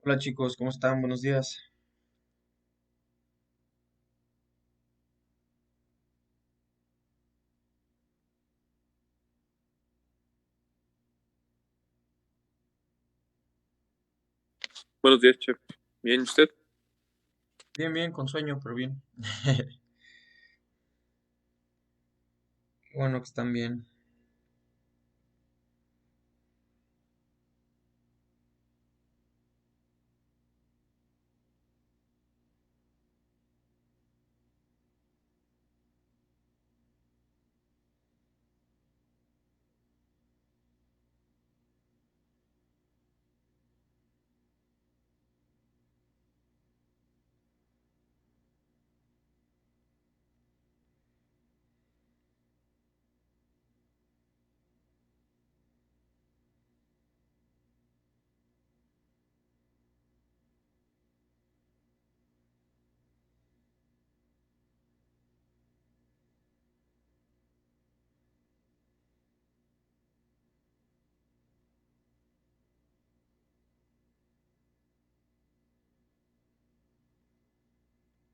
Hola chicos, ¿cómo están? Buenos días. Buenos días, chef. Bien, ¿y usted? Bien, bien, con sueño, pero bien. Qué bueno que están bien.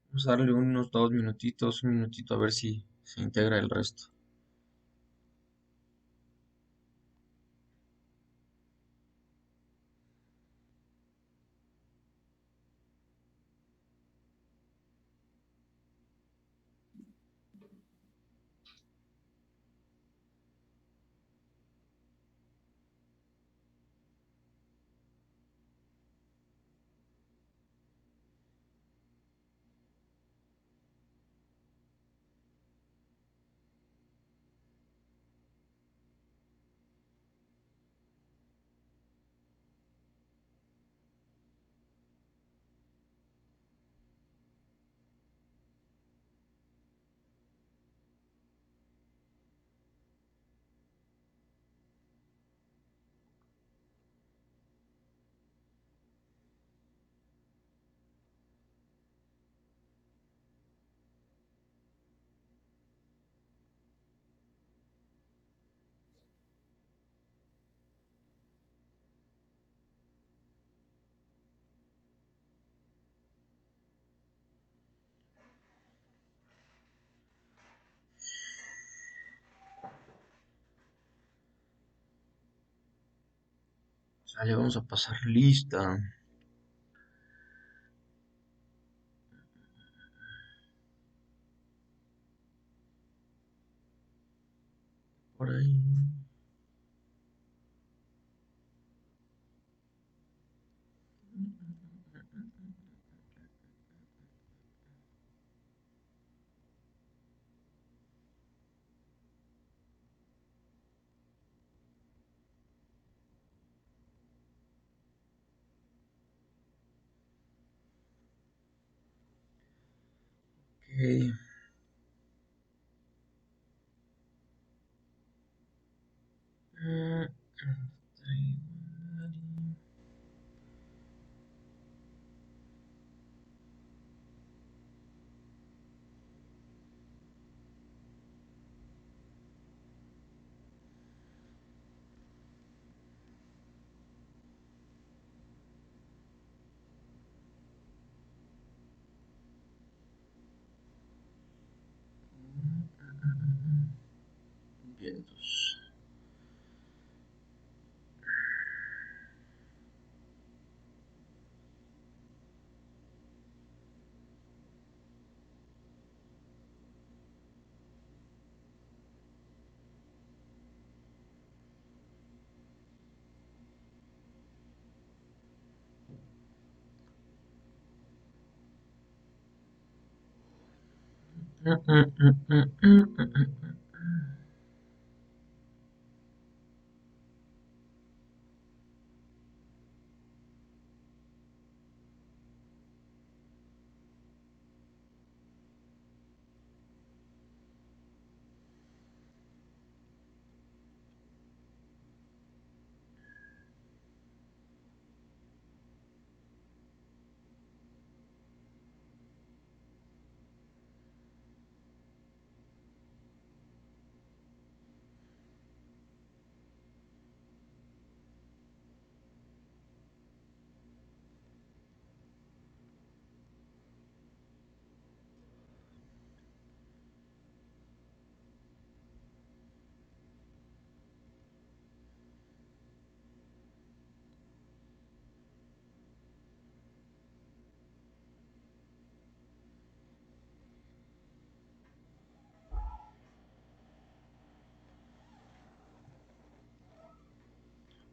Vamos a darle unos 2 minutitos, un minutito a ver si se integra el resto. Sale, vamos a pasar lista. Por ahí. Ok. Mm, Vientos.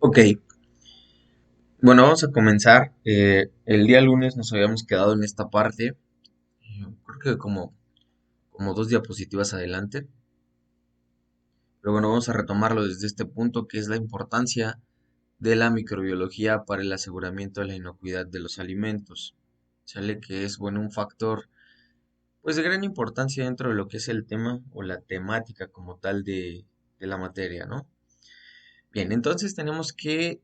Ok, bueno, vamos a comenzar. El día lunes nos habíamos quedado en esta parte, creo que como dos diapositivas adelante, pero bueno, vamos a retomarlo desde este punto, que es la importancia de la microbiología para el aseguramiento de la inocuidad de los alimentos. Sale que es, bueno, un factor, pues de gran importancia dentro de lo que es el tema o la temática como tal de la materia, ¿no? Bien, entonces tenemos que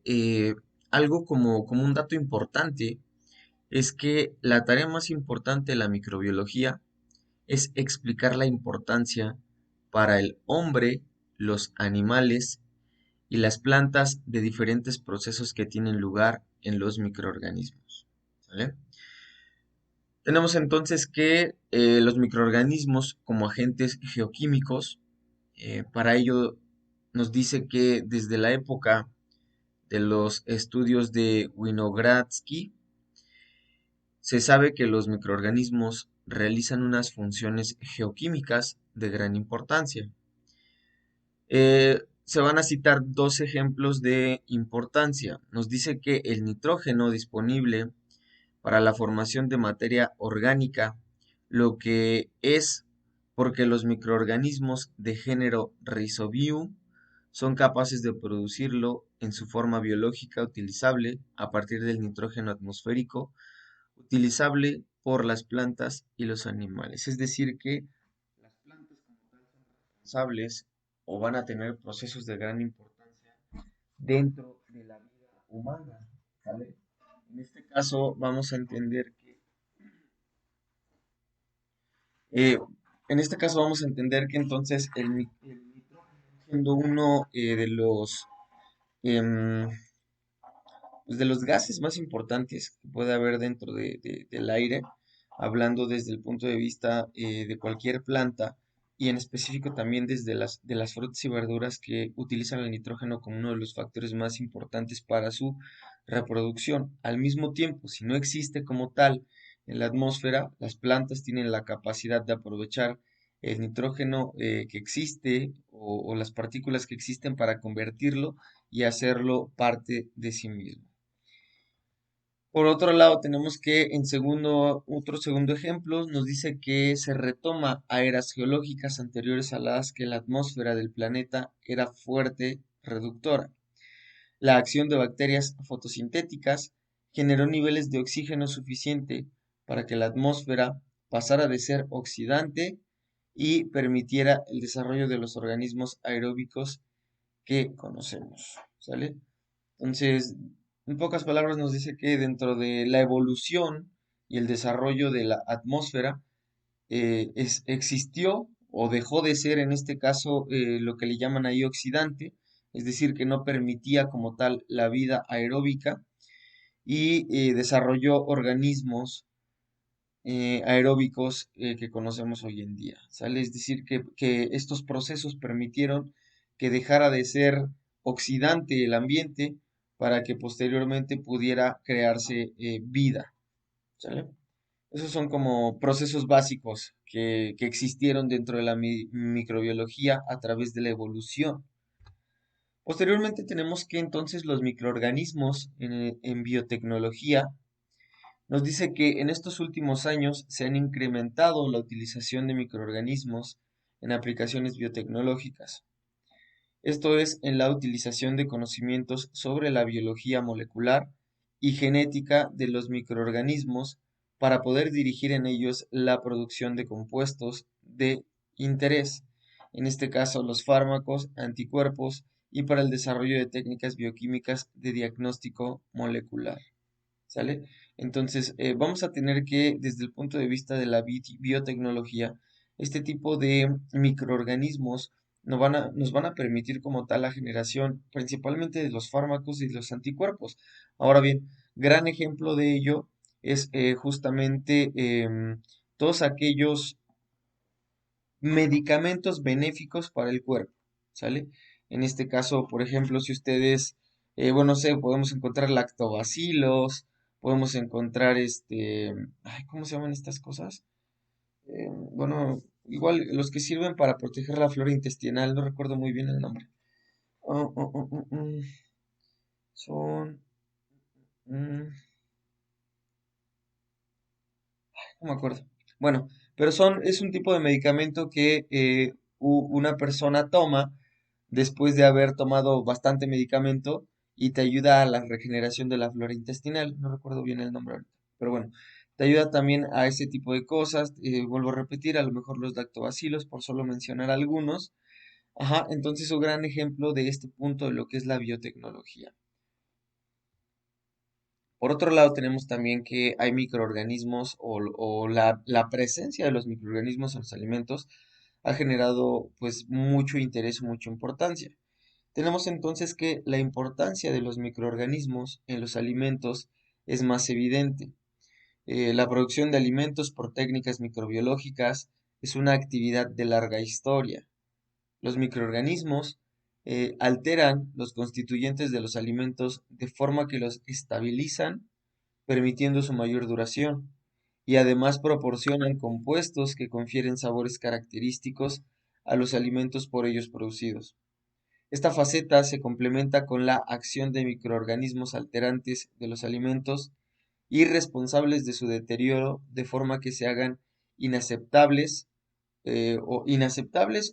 algo como un dato importante es que la tarea más importante de la microbiología es explicar la importancia para el hombre, los animales y las plantas de diferentes procesos que tienen lugar en los microorganismos. ¿Sale? Tenemos entonces que los microorganismos como agentes geoquímicos, para ello nos dice que desde la época de los estudios de Winogradsky, se sabe que los microorganismos realizan unas funciones geoquímicas de gran importancia. Se van a citar dos ejemplos de importancia. Nos dice que el nitrógeno disponible para la formación de materia orgánica, lo que es porque los microorganismos de género Rhizobium son capaces de producirlo en su forma biológica utilizable a partir del nitrógeno atmosférico utilizable por las plantas y los animales. Es decir, que las plantas como tal son responsables o van a tener procesos de gran importancia dentro de la vida humana. ¿Sale? En este caso vamos a entender que eh, entonces el nitrógeno siendo uno de los em, pues, de los gases más importantes que puede haber dentro del aire, hablando desde el punto de vista de cualquier planta y en específico también desde de las frutas y verduras que utilizan el nitrógeno como uno de los factores más importantes para su reproducción. Al mismo tiempo, si no existe como tal en la atmósfera, las plantas tienen la capacidad de aprovechar el nitrógeno que existe o las partículas que existen para convertirlo y hacerlo parte de sí mismo. Por otro lado, tenemos que otro segundo ejemplo nos dice que se retoma a eras geológicas anteriores a las que la atmósfera del planeta era fuerte reductora. La acción de bacterias fotosintéticas generó niveles de oxígeno suficiente para que la atmósfera pasara de ser oxidante y permitiera el desarrollo de los organismos aeróbicos que conocemos. ¿Sale? Entonces, en pocas palabras nos dice que dentro de la evolución y el desarrollo de la atmósfera existió o dejó de ser en este caso lo que le llaman ahí oxidante, es decir, que no permitía como tal la vida aeróbica y desarrolló organismos aeróbicos que conocemos hoy en día, ¿sale? Es decir, que estos procesos permitieron que dejara de ser oxidante el ambiente para que posteriormente pudiera crearse vida, ¿sale? Esos son como procesos básicos que existieron dentro de la microbiología a través de la evolución. Posteriormente tenemos que entonces los microorganismos en biotecnología nos dice que en estos últimos años se han incrementado la utilización de microorganismos en aplicaciones biotecnológicas. Esto es en la utilización de conocimientos sobre la biología molecular y genética de los microorganismos para poder dirigir en ellos la producción de compuestos de interés, en este caso los fármacos, anticuerpos y para el desarrollo de técnicas bioquímicas de diagnóstico molecular. ¿Sale? Entonces, vamos a tener que, desde el punto de vista de la biotecnología, este tipo de microorganismos nos van a permitir como tal la generación principalmente de los fármacos y de los anticuerpos. Ahora bien, gran ejemplo de ello es justamente todos aquellos medicamentos benéficos para el cuerpo, ¿sale? En este caso, por ejemplo, si ustedes, bueno, no sé, podemos encontrar lactobacilos, podemos encontrar ay, ¿cómo se llaman estas cosas? Bueno, igual los que sirven para proteger la flora intestinal, no recuerdo muy bien el nombre. Oh, oh, oh, oh, oh. Son, mm, no me acuerdo. Bueno, pero es un tipo de medicamento que una persona toma después de haber tomado bastante medicamento y te ayuda a la regeneración de la flora intestinal. No recuerdo bien el nombre ahorita, pero bueno, te ayuda también a ese tipo de cosas. Vuelvo a repetir, a lo mejor los lactobacilos, por solo mencionar algunos. Ajá, entonces un gran ejemplo de este punto de lo que es la biotecnología. Por otro lado, tenemos también que hay microorganismos o la presencia de los microorganismos en los alimentos ha generado pues mucho interés, mucha importancia. Tenemos entonces que la importancia de los microorganismos en los alimentos es más evidente. La producción de alimentos por técnicas microbiológicas es una actividad de larga historia. Los microorganismos alteran los constituyentes de los alimentos de forma que los estabilizan, permitiendo su mayor duración, y además proporcionan compuestos que confieren sabores característicos a los alimentos por ellos producidos. Esta faceta se complementa con la acción de microorganismos alterantes de los alimentos y responsables de su deterioro, de forma que se hagan inaceptables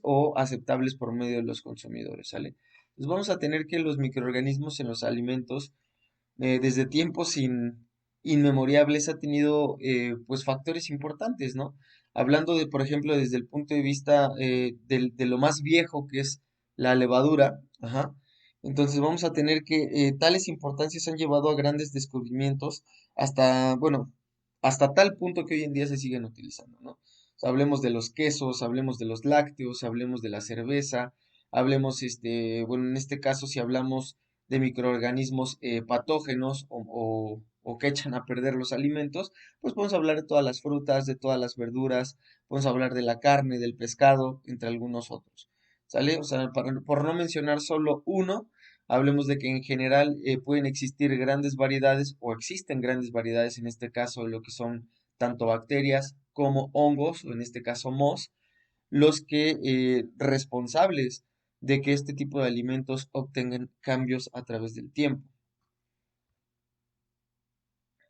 o aceptables por medio de los consumidores, ¿sale? Entonces vamos a tener que los microorganismos en los alimentos desde tiempos inmemorables ha tenido pues factores importantes, ¿no? Hablando de, por ejemplo, desde el punto de vista de lo más viejo que es la levadura, ajá. Entonces vamos a tener que tales importancias han llevado a grandes descubrimientos hasta, bueno, hasta tal punto que hoy en día se siguen utilizando, ¿no? O sea, hablemos de los quesos, hablemos de los lácteos, hablemos de la cerveza, hablemos, bueno, en este caso si hablamos de microorganismos patógenos o que echan a perder los alimentos, pues podemos hablar de todas las frutas, de todas las verduras, podemos hablar de la carne, del pescado, entre algunos otros. ¿Sale? O sea, por no mencionar solo uno, hablemos de que en general pueden existir grandes variedades o existen grandes variedades, en este caso, de lo que son tanto bacterias como hongos, o en este caso mos, los que responsables de que este tipo de alimentos obtengan cambios a través del tiempo.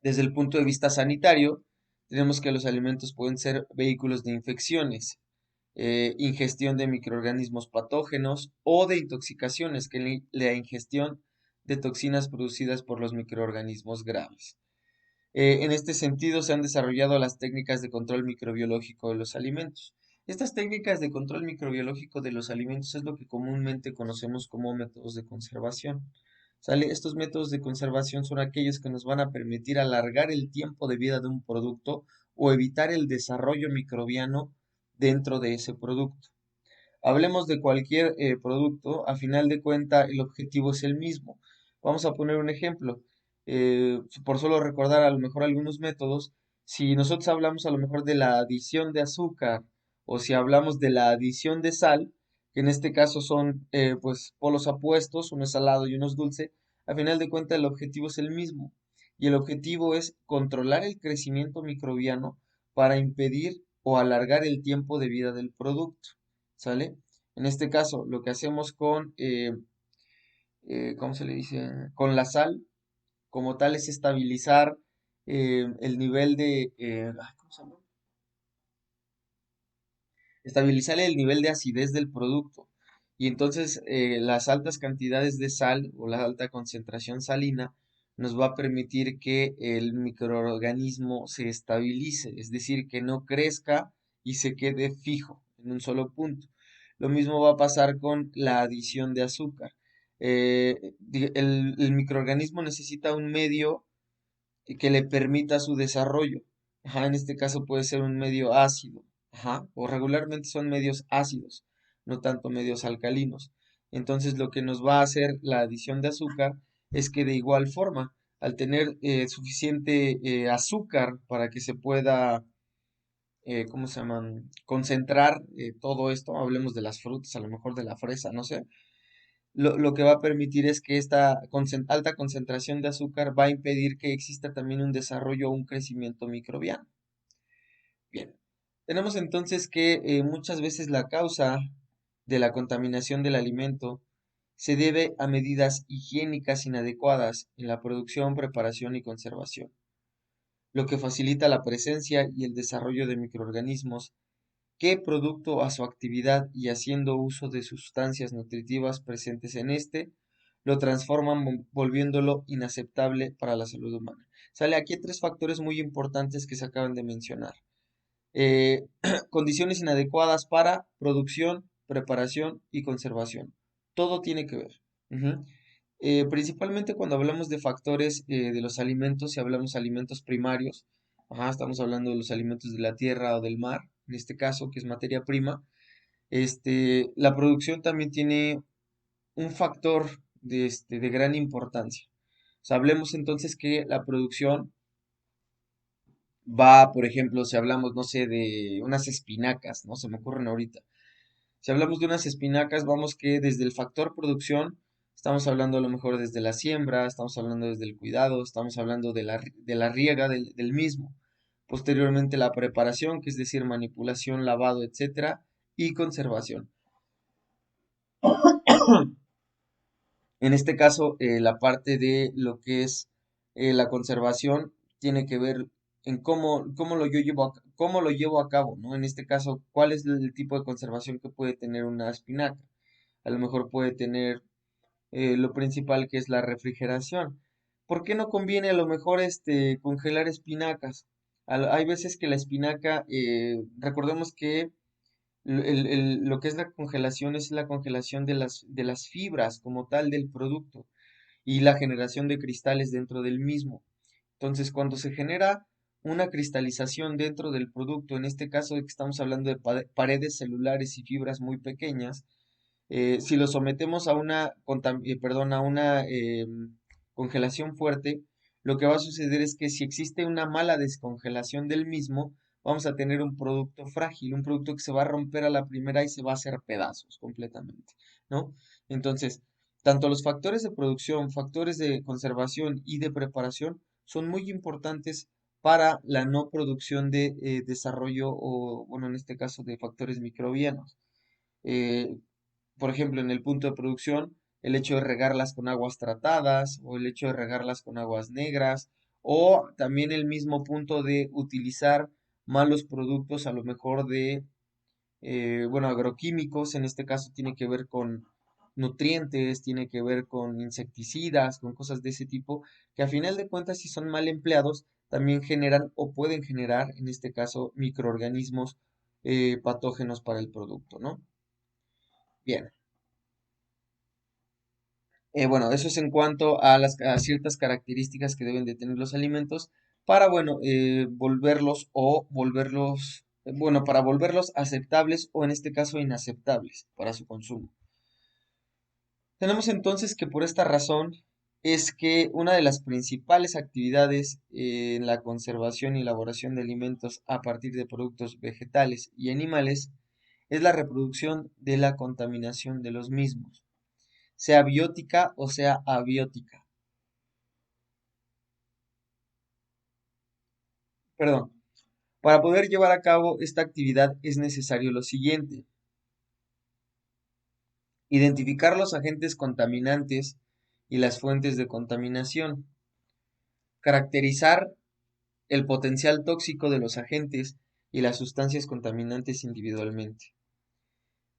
Desde el punto de vista sanitario, tenemos que los alimentos pueden ser vehículos de infecciones, ingestión de microorganismos patógenos o de intoxicaciones, que es la ingestión de toxinas producidas por los microorganismos graves. En este sentido, se han desarrollado las técnicas de control microbiológico de los alimentos. Estas técnicas de control microbiológico de los alimentos es lo que comúnmente conocemos como métodos de conservación. ¿Sale? Estos métodos de conservación son aquellos que nos van a permitir alargar el tiempo de vida de un producto o evitar el desarrollo microbiano dentro de ese producto. Hablemos de cualquier producto, a final de cuenta el objetivo es el mismo. Vamos a poner un ejemplo. Por solo recordar a lo mejor algunos métodos, si nosotros hablamos a lo mejor de la adición de azúcar o si hablamos de la adición de sal, que en este caso son pues polos opuestos, uno es salado y uno es dulce, a final de cuenta el objetivo es el mismo. Y el objetivo es controlar el crecimiento microbiano para impedir o alargar el tiempo de vida del producto. ¿Sale? En este caso, lo que hacemos con, ¿cómo se le dice? Con la sal, como tal, es estabilizar el nivel de, ¿cómo se llama? Estabilizar el nivel de acidez del producto. Y entonces las altas cantidades de sal o la alta concentración salina nos va a permitir que el microorganismo se estabilice, es decir, que no crezca y se quede fijo en un solo punto. Lo mismo va a pasar con la adición de azúcar. El microorganismo necesita un medio que le permita su desarrollo. Ajá, en este caso puede ser un medio ácido, ajá, o regularmente son medios ácidos, no tanto medios alcalinos. Entonces lo que nos va a hacer la adición de azúcar es que de igual forma, al tener suficiente azúcar para que se pueda, ¿cómo se llaman? Concentrar todo esto, hablemos de las frutas, a lo mejor de la fresa, no sé, lo que va a permitir es que esta alta concentración de azúcar va a impedir que exista también un desarrollo o un crecimiento microbiano. Bien, tenemos entonces que muchas veces la causa de la contaminación del alimento se debe a medidas higiénicas inadecuadas en la producción, preparación y conservación, lo que facilita la presencia y el desarrollo de microorganismos que, producto a su actividad y haciendo uso de sustancias nutritivas presentes en este, lo transforman volviéndolo inaceptable para la salud humana. Sale aquí hay tres factores muy importantes que se acaban de mencionar. Condiciones inadecuadas para producción, preparación y conservación. Todo tiene que ver. Ujú. Principalmente cuando hablamos de factores de los alimentos, si hablamos de alimentos primarios, estamos hablando de los alimentos de la tierra o del mar, en este caso, que es materia prima. La producción también tiene un factor de gran importancia. O sea, hablemos entonces que la producción va, por ejemplo, si hablamos, no sé, de unas espinacas, ¿no? Se me ocurren ahorita. Si hablamos de unas espinacas, vamos que desde el factor producción, estamos hablando a lo mejor desde la siembra, estamos hablando desde el cuidado, estamos hablando de la riega del mismo. Posteriormente la preparación, que es decir, manipulación, lavado, etcétera, y conservación. En este caso, la parte de lo que es la conservación tiene que ver en cómo lo llevo a cabo, ¿no? En este caso, ¿cuál es el tipo de conservación que puede tener una espinaca? A lo mejor puede tener lo principal que es la refrigeración. ¿Por qué no conviene a lo mejor congelar espinacas? Hay veces que la espinaca, recordemos que lo que es la congelación es la congelación de las fibras como tal del producto y la generación de cristales dentro del mismo. Entonces, cuando se genera una cristalización dentro del producto, en este caso de que estamos hablando de paredes celulares y fibras muy pequeñas, si lo sometemos a a una congelación fuerte, lo que va a suceder es que si existe una mala descongelación del mismo, vamos a tener un producto frágil, un producto que se va a romper a la primera y se va a hacer pedazos completamente, ¿no? Entonces, tanto los factores de producción, factores de conservación y de preparación son muy importantes para la no producción de desarrollo o, bueno, en este caso de factores microbianos. Eh, por ejemplo, en el punto de producción, el hecho de regarlas con aguas tratadas o el hecho de regarlas con aguas negras o también el mismo punto de utilizar malos productos a lo mejor bueno, agroquímicos, en este caso tiene que ver con nutrientes, tiene que ver con insecticidas, con cosas de ese tipo, que a final de cuentas si son mal empleados, también generan o pueden generar, en este caso, microorganismos patógenos para el producto, ¿no? Bien. Bueno, eso es en cuanto a a ciertas características que deben de tener los alimentos para, bueno, bueno, para volverlos aceptables o en este caso inaceptables para su consumo. Tenemos entonces que por esta razón es que una de las principales actividades en la conservación y elaboración de alimentos a partir de productos vegetales y animales es la reproducción de la contaminación de los mismos, sea biótica o sea abiótica. Perdón. Para poder llevar a cabo esta actividad es necesario lo siguiente: identificar los agentes contaminantes y las fuentes de contaminación, caracterizar el potencial tóxico de los agentes y las sustancias contaminantes individualmente,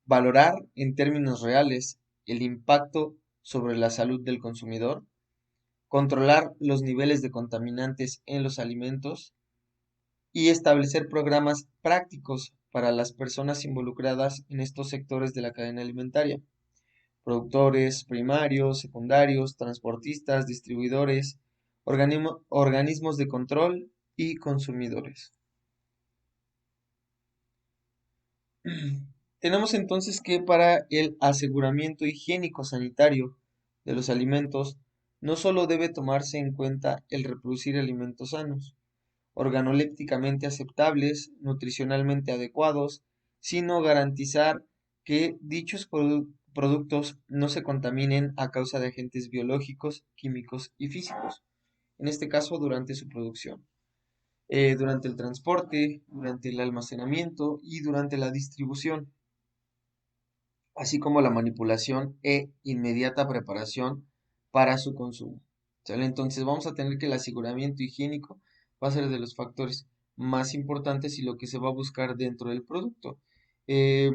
valorar en términos reales el impacto sobre la salud del consumidor, controlar los niveles de contaminantes en los alimentos y establecer programas prácticos para las personas involucradas en estos sectores de la cadena alimentaria: productores primarios, secundarios, transportistas, distribuidores, organismos de control y consumidores. Tenemos entonces que para el aseguramiento higiénico sanitario de los alimentos, no solo debe tomarse en cuenta el reproducir alimentos sanos, organolépticamente aceptables, nutricionalmente adecuados, sino garantizar que dichos productos no se contaminen a causa de agentes biológicos, químicos y físicos, en este caso durante su producción, durante el transporte, durante el almacenamiento y durante la distribución. así como la manipulación e inmediata preparación para su consumo. ¿Sale? Entonces vamos a tener que el aseguramiento higiénico va a ser de los factores más importantes y lo que se va a buscar dentro del producto. Eh,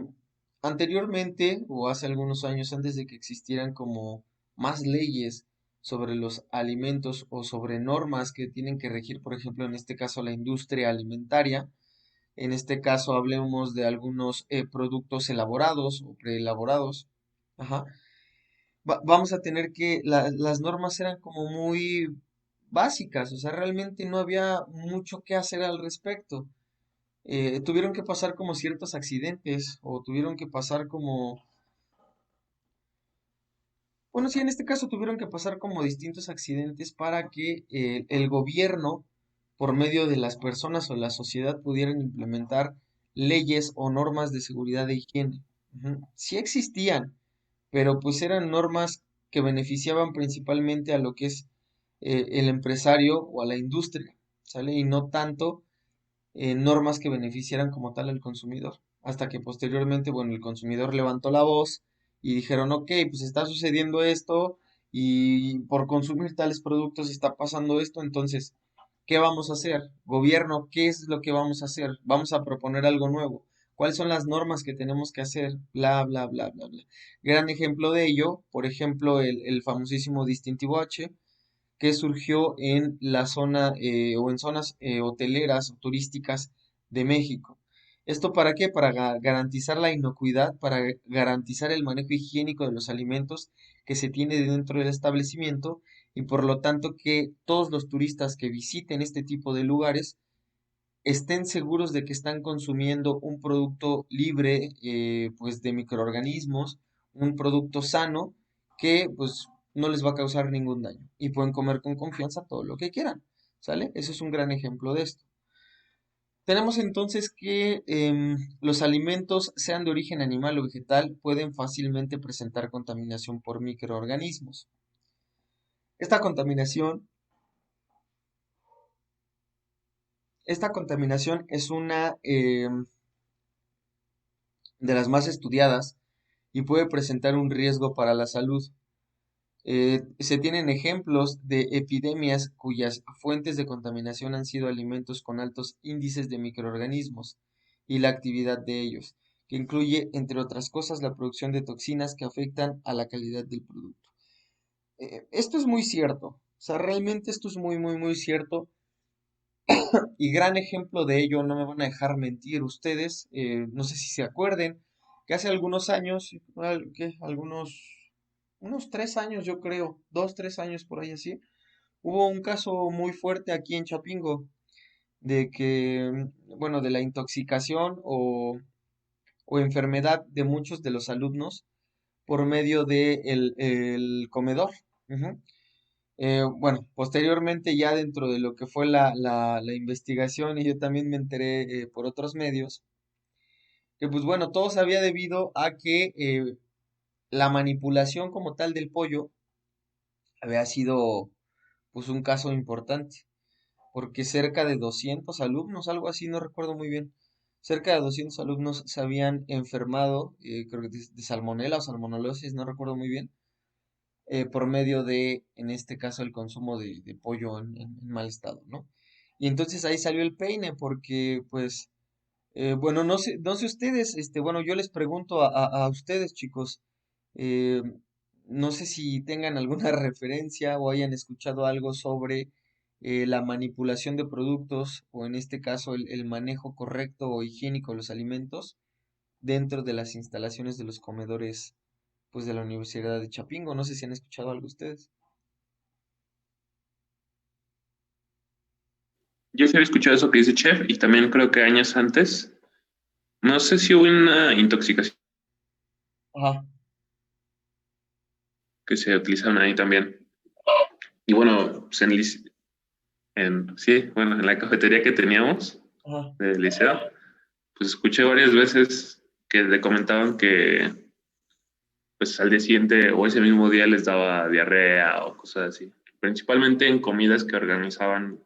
Anteriormente, o hace algunos años antes de que existieran como más leyes sobre los alimentos o sobre normas que tienen que regir, por ejemplo, en este caso la industria alimentaria, en este caso hablemos de algunos productos elaborados o preelaborados. Ajá. Vamos a tener que las normas eran como muy básicas, o sea, realmente no había mucho que hacer al respecto. Tuvieron que pasar como ciertos accidentes o tuvieron que pasar como, bueno, sí, en este caso tuvieron que pasar como distintos accidentes para que el gobierno, por medio de las personas o la sociedad, pudieran implementar leyes o normas de seguridad e higiene. Ujú. Sí existían, pero pues eran normas que beneficiaban principalmente a lo que es el empresario o a la industria, ¿sale? Y no tanto normas que beneficiaran como tal al consumidor. Hasta que posteriormente, bueno, el consumidor levantó la voz y dijeron, ok, pues está sucediendo esto y por consumir tales productos está pasando esto, entonces, ¿qué vamos a hacer? Gobierno, ¿qué es lo que vamos a hacer? Vamos a proponer algo nuevo. ¿Cuáles son las normas que tenemos que hacer? Bla, bla, bla, bla, bla. Gran ejemplo de ello, por ejemplo, el famosísimo distintivo H, que surgió en la zona o en zonas hoteleras o turísticas de México. ¿Esto para qué? Para garantizar la inocuidad, para garantizar el manejo higiénico de los alimentos que se tiene dentro del establecimiento y por lo tanto que todos los turistas que visiten este tipo de lugares estén seguros de que están consumiendo un producto libre pues de microorganismos, un producto sano que pues no les va a causar ningún daño y pueden comer con confianza todo lo que quieran, ¿sale? Eso es un gran ejemplo de esto. Tenemos entonces que los alimentos, sean de origen animal o vegetal, pueden fácilmente presentar contaminación por microorganismos. Esta contaminación, esta contaminación es una de las más estudiadas y puede presentar un riesgo para la salud. Se tienen ejemplos de epidemias cuyas fuentes de contaminación han sido alimentos con altos índices de microorganismos y la actividad de ellos, que incluye, entre otras cosas, la producción de toxinas que afectan a la calidad del producto. Esto es muy cierto, o sea, realmente esto es muy, muy, muy cierto y gran ejemplo de ello, no me van a dejar mentir ustedes, no sé si se acuerden, que hace algunos años, ¿qué? Unos 3 años yo creo, 2, 3 años por ahí así, hubo un caso muy fuerte aquí en Chapingo de que, bueno, de la intoxicación o enfermedad de muchos de los alumnos por medio de el comedor. Ujú. Bueno, posteriormente ya dentro de lo que fue la investigación y yo también me enteré por otros medios, que pues bueno, todo se había debido a que la manipulación como tal del pollo había sido pues un caso importante, porque cerca de 200 alumnos, algo así, no recuerdo muy bien, cerca de 200 alumnos se habían enfermado, creo que de salmonela o salmonelosis, no recuerdo muy bien, por medio de, en este caso, el consumo de pollo en mal estado, ¿no? Y entonces ahí salió el peine, porque, pues, bueno, no sé ustedes, bueno, yo les pregunto a ustedes, chicos, eh, no sé si tengan alguna referencia o hayan escuchado algo sobre la manipulación de productos, o en este caso, el manejo correcto o higiénico de los alimentos dentro de las instalaciones de los comedores pues de la Universidad de Chapingo. No sé si han escuchado algo ustedes. Yo sí había escuchado eso que dice Chef y también creo que años antes, no sé si hubo una intoxicación Ajá, que se utilizaron ahí también. Y bueno, pues sí, bueno, en la cafetería que teníamos ajá. del liceo, pues escuché varias veces que le comentaban que pues al día siguiente o ese mismo día les daba diarrea o cosas así. Principalmente en comidas que organizaban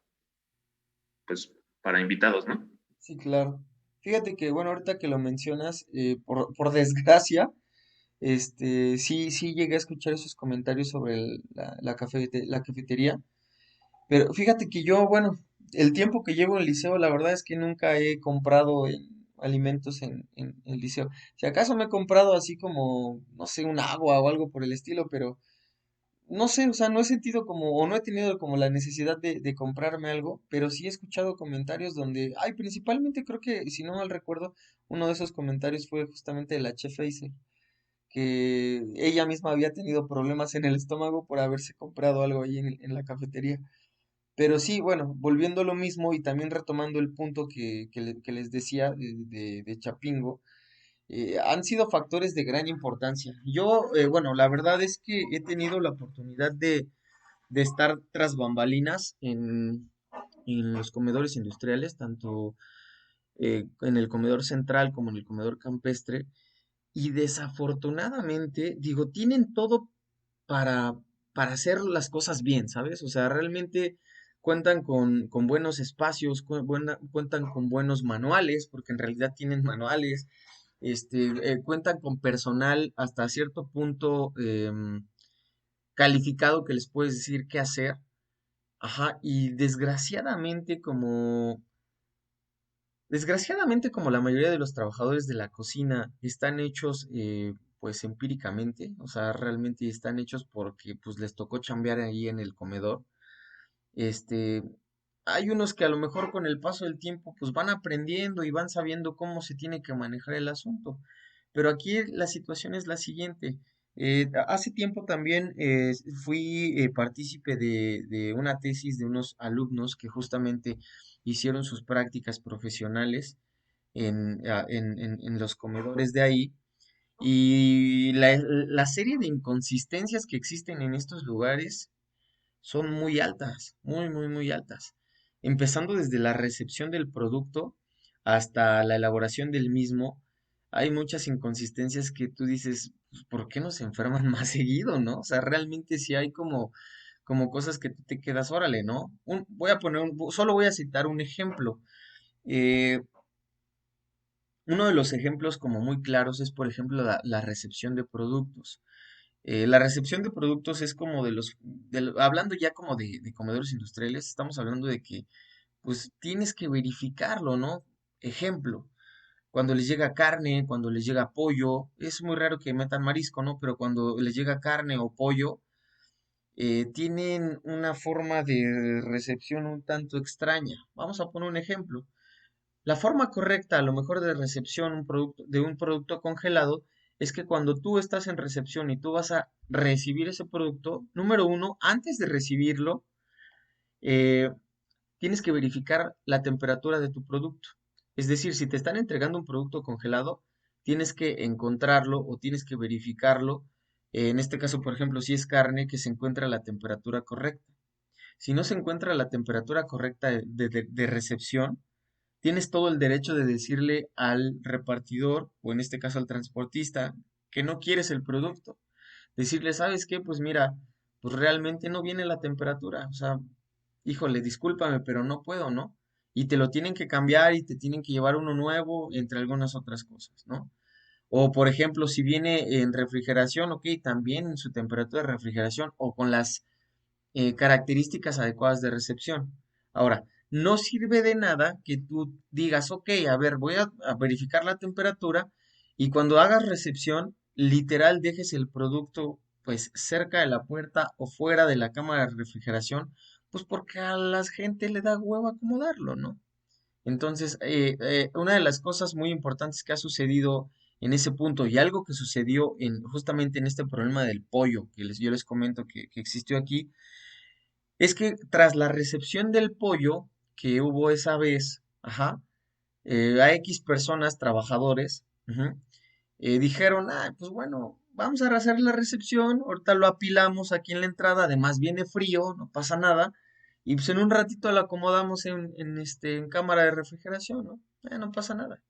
pues para invitados, ¿no? Sí, claro. Fíjate que, bueno, ahorita que lo mencionas, por desgracia, Sí llegué a escuchar esos comentarios sobre la cafetería, pero fíjate que yo, bueno, el tiempo que llevo en el liceo, la verdad es que nunca he comprado alimentos en el liceo. Si acaso me he comprado así como, no sé, un agua o algo por el estilo, pero no sé, o sea, no he sentido como, o no he tenido como la necesidad de comprarme algo, pero sí he escuchado comentarios donde, ay, principalmente creo que, si no mal recuerdo, uno de esos comentarios fue justamente de la chef Ace, que ella misma había tenido problemas en el estómago por haberse comprado algo ahí en la cafetería. Pero sí, bueno, volviendo a lo mismo y también retomando el punto que les decía de Chapingo, han sido factores de gran importancia. Yo, bueno, la verdad es que he tenido la oportunidad de estar tras bambalinas en los comedores industriales, tanto en el comedor central como en el comedor campestre, y desafortunadamente, digo, tienen todo para, para hacer las cosas bien, ¿sabes? O sea, realmente cuentan con buenos espacios, cuentan con buenos manuales, porque en realidad tienen manuales, cuentan con personal hasta cierto punto calificado que les puedes decir qué hacer. Ajá, y desgraciadamente, como la mayoría de los trabajadores de la cocina están hechos pues empíricamente, o sea, realmente están hechos porque pues les tocó chambear ahí en el comedor. Este, Hay unos que a lo mejor con el paso del tiempo pues van aprendiendo y van sabiendo cómo se tiene que manejar el asunto. Pero aquí la situación es la siguiente. Hace tiempo también fui partícipe de una tesis de unos alumnos que justamente hicieron sus prácticas profesionales en los comedores de ahí. Y la serie de inconsistencias que existen en estos lugares son muy altas, muy, muy, muy altas. Empezando desde la recepción del producto hasta la elaboración del mismo, hay muchas inconsistencias que tú dices, pues, ¿por qué no se enferman más seguido, no? O sea, realmente sí hay como cosas que tú te quedas, órale, ¿no? Solo voy a citar un ejemplo. Eh, Uno de los ejemplos como muy claros es, por ejemplo, la recepción de productos. La recepción de productos es como hablando ya como de comedores industriales, estamos hablando de que pues tienes que verificarlo, ¿no? Ejemplo, cuando les llega carne, cuando les llega pollo, es muy raro que metan marisco, ¿no? Pero cuando les llega carne o pollo, tienen una forma de recepción un tanto extraña. Vamos a poner un ejemplo. La forma correcta, a lo mejor, de recepción de un producto congelado es que cuando tú estás en recepción y tú vas a recibir ese producto, número uno, antes de recibirlo, eh, tienes que verificar la temperatura de tu producto. Es decir, si te están entregando un producto congelado, tienes que encontrarlo o tienes que verificarlo. En este caso, por ejemplo, si es carne, que se encuentra la temperatura correcta. Si no se encuentra la temperatura correcta de recepción, tienes todo el derecho de decirle al repartidor, o en este caso al transportista, que no quieres el producto. Decirle, ¿sabes qué? Pues mira, pues realmente no viene la temperatura. O sea, híjole, discúlpame, pero no puedo, ¿no? Y te lo tienen que cambiar y te tienen que llevar uno nuevo, entre algunas otras cosas, ¿no? O por ejemplo, si viene en refrigeración, ok, también en su temperatura de refrigeración o con las características adecuadas de recepción. Ahora, no sirve de nada que tú digas, ok, a ver, voy a verificar la temperatura y cuando hagas recepción, literal dejes el producto pues cerca de la puerta o fuera de la cámara de refrigeración, pues porque a la gente le da huevo acomodarlo, ¿no? Entonces, una de las cosas muy importantes que ha sucedido en ese punto y algo que sucedió justamente en este problema del pollo yo les comento que existió aquí, es que tras la recepción del pollo que hubo esa vez, ajá, a X personas, trabajadores, ujú, dijeron, ah, pues bueno, vamos a hacer la recepción, ahorita lo apilamos aquí en la entrada, además viene frío, no pasa nada, y pues en un ratito lo acomodamos en cámara de refrigeración, ¿no? No pasa nada.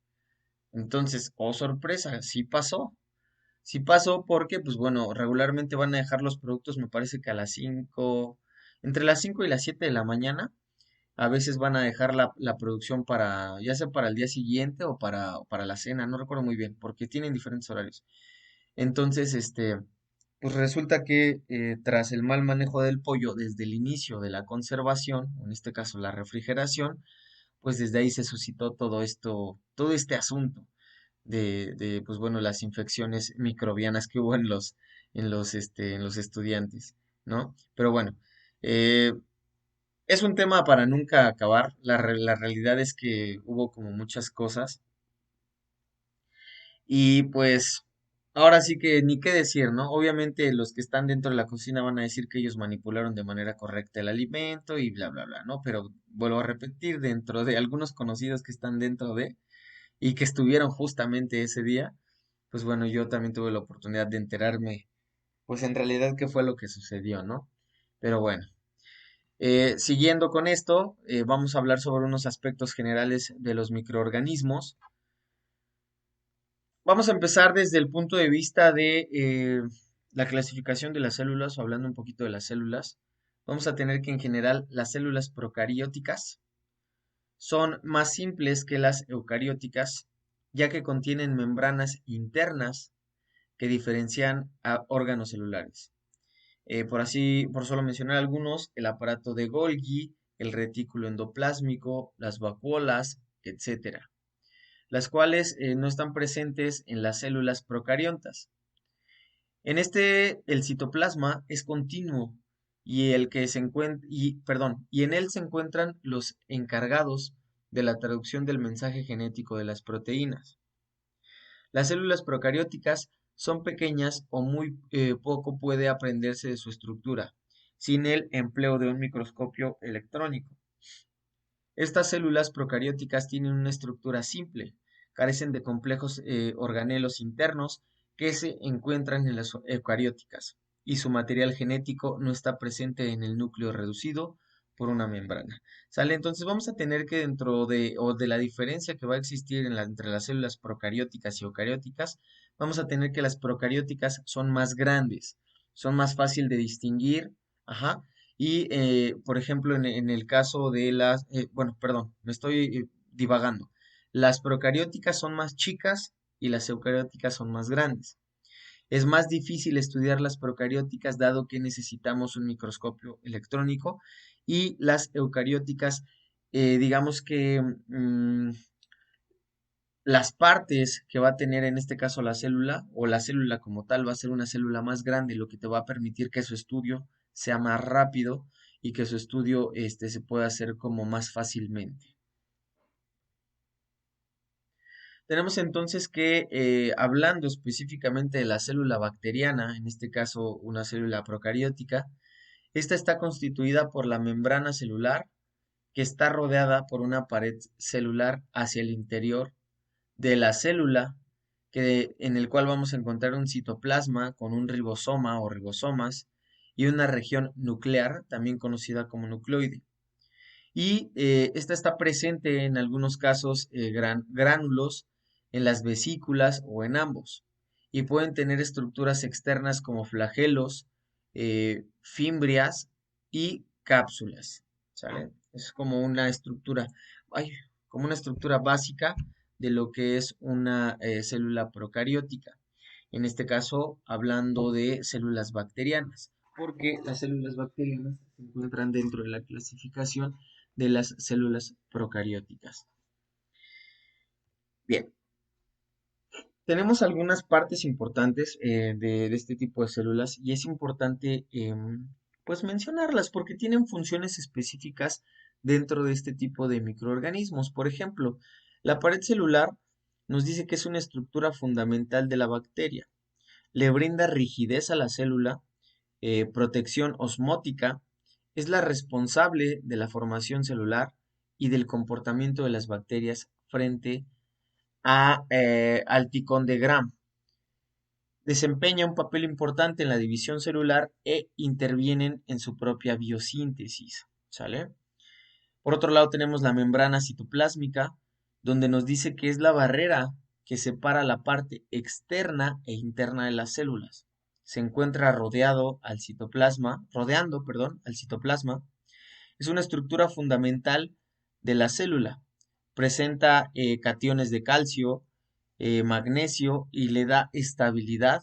Entonces, oh sorpresa, sí pasó porque, pues bueno, regularmente van a dejar los productos, me parece que a las 5, entre las 5 y las 7 de la mañana. A veces van a dejar la producción ya sea para el día siguiente o para la cena, no recuerdo muy bien, porque tienen diferentes horarios. Entonces, pues resulta que tras el mal manejo del pollo desde el inicio de la conservación, o en este caso la refrigeración, pues desde ahí se suscitó todo esto, todo este asunto pues bueno, las infecciones microbianas que hubo en los estudiantes, ¿no? Pero bueno, eh, es un tema para nunca acabar. La realidad es que hubo como muchas cosas y pues ahora sí que ni qué decir, ¿no? Obviamente los que están dentro de la cocina van a decir que ellos manipularon de manera correcta el alimento y bla, bla, bla, ¿no? Pero vuelvo a repetir, dentro de algunos conocidos que están dentro de y que estuvieron justamente ese día, pues bueno, yo también tuve la oportunidad de enterarme, pues en realidad qué fue lo que sucedió, ¿no? Pero bueno, siguiendo con esto, vamos a hablar sobre unos aspectos generales de los microorganismos. Vamos a empezar desde el punto de vista de la clasificación de las células, o hablando un poquito de las células. Vamos a tener que en general las células procarióticas son más simples que las eucarióticas, ya que contienen membranas internas que diferencian a órganos celulares. Por solo mencionar algunos, el aparato de Golgi, el retículo endoplásmico, las vacuolas, etcétera, las cuales no están presentes en las células procariontas. El citoplasma es continuo y y en él se encuentran los encargados de la traducción del mensaje genético de las proteínas. Las células procarióticas son pequeñas o muy poco puede aprenderse de su estructura, sin el empleo de un microscopio electrónico. Estas células procarióticas tienen una estructura simple, carecen de complejos organelos internos que se encuentran en las eucarióticas, y su material genético no está presente en el núcleo reducido por una membrana. ¿Sale? Entonces vamos a tener que de la diferencia que va a existir entre las células procarióticas y eucarióticas, vamos a tener que las procarióticas son más grandes, son más fácil de distinguir, ajá, y, por ejemplo, en el caso de bueno, perdón, me estoy divagando. Las procarióticas son más chicas y las eucarióticas son más grandes. Es más difícil estudiar las procarióticas dado que necesitamos un microscopio electrónico y las eucarióticas, digamos que las partes que va a tener en este caso la célula o la célula como tal va a ser una célula más grande, lo que te va a permitir que su estudio sea más rápido y que su estudio se pueda hacer como más fácilmente. Tenemos entonces que, hablando específicamente de la célula bacteriana, en este caso una célula procariótica, esta está constituida por la membrana celular que está rodeada por una pared celular hacia el interior de la célula, en el cual vamos a encontrar un citoplasma con un ribosoma o ribosomas y una región nuclear, también conocida como nucleoide. Y esta está presente en algunos casos gránulos en las vesículas o en ambos. Y pueden tener estructuras externas como flagelos, fimbrias y cápsulas. ¿Sale? Es como una estructura, ay, como una estructura básica de lo que es una célula procariótica. En este caso, hablando de células bacterianas, porque las células bacterianas se encuentran dentro de la clasificación de las células procarióticas. Bien, tenemos algunas partes importantes de este tipo de células y es importante pues mencionarlas porque tienen funciones específicas dentro de este tipo de microorganismos. Por ejemplo, la pared celular nos dice que es una estructura fundamental de la bacteria. Le brinda rigidez a la célula, protección osmótica, es la responsable de la formación celular y del comportamiento de las bacterias frente al ticón de Gram. Desempeña un papel importante en la división celular e intervienen en su propia biosíntesis. ¿Sale? Por otro lado tenemos la membrana citoplásmica, donde nos dice que es la barrera que separa la parte externa e interna de las células. Se encuentra rodeando, perdón, al citoplasma. Es una estructura fundamental de la célula. Presenta cationes de calcio, magnesio y le da estabilidad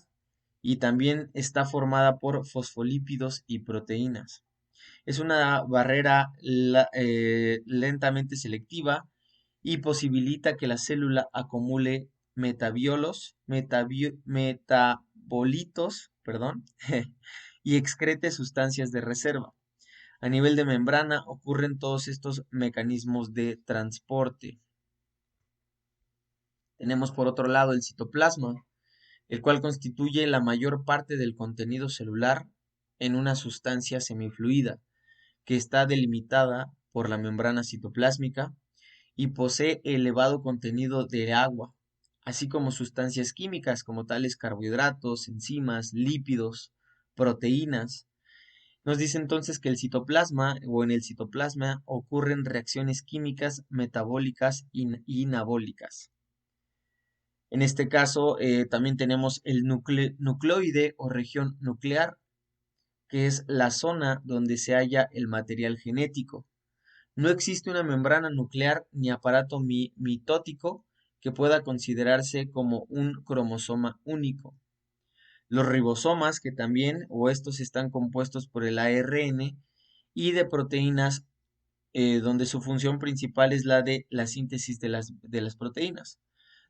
y también está formada por fosfolípidos y proteínas. Es una barrera lentamente selectiva y posibilita que la célula acumule metabolitos, perdón, y excrete sustancias de reserva. A nivel de membrana ocurren todos estos mecanismos de transporte. Tenemos por otro lado el citoplasma, el cual constituye la mayor parte del contenido celular en una sustancia semifluida, que está delimitada por la membrana citoplásmica y posee elevado contenido de agua, así como sustancias químicas como tales carbohidratos, enzimas, lípidos, proteínas. Nos dice entonces que el citoplasma o en el citoplasma ocurren reacciones químicas metabólicas y anabólicas. En este caso también tenemos el nucleoide o región nuclear, que es la zona donde se halla el material genético. No existe una membrana nuclear ni aparato mitótico que pueda considerarse como un cromosoma único. Los ribosomas, que también, o estos están compuestos por el ARN y de proteínas, donde su función principal es la de la síntesis de las proteínas.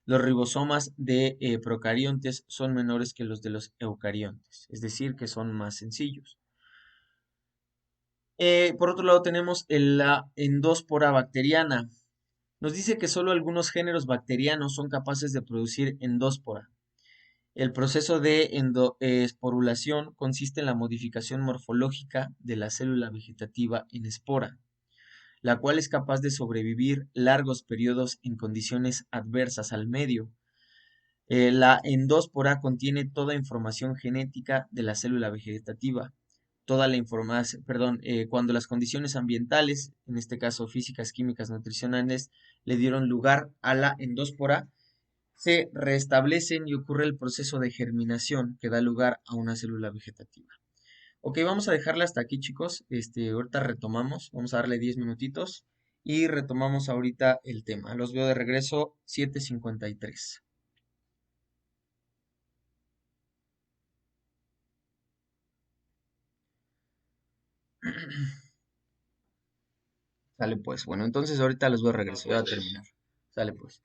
Los ribosomas de procariontes son menores que los de los eucariontes, es decir, que son más sencillos. Por otro lado tenemos la endóspora bacteriana. Nos dice que solo algunos géneros bacterianos son capaces de producir endóspora. El proceso de esporulación consiste en la modificación morfológica de la célula vegetativa en espora, la cual es capaz de sobrevivir largos periodos en condiciones adversas al medio. La endóspora contiene toda información genética de la célula vegetativa, toda la información, perdón, cuando las condiciones ambientales, en este caso físicas, químicas, nutricionales, le dieron lugar a la endóspora, se restablecen y ocurre el proceso de germinación que da lugar a una célula vegetativa. Ok, vamos a dejarla hasta aquí, chicos. Ahorita retomamos, vamos a darle 10 minutitos y retomamos ahorita el tema. Los veo de regreso 7:53. Sale pues. Bueno, entonces ahorita los veo de regreso. Ya va a terminar. Sale pues.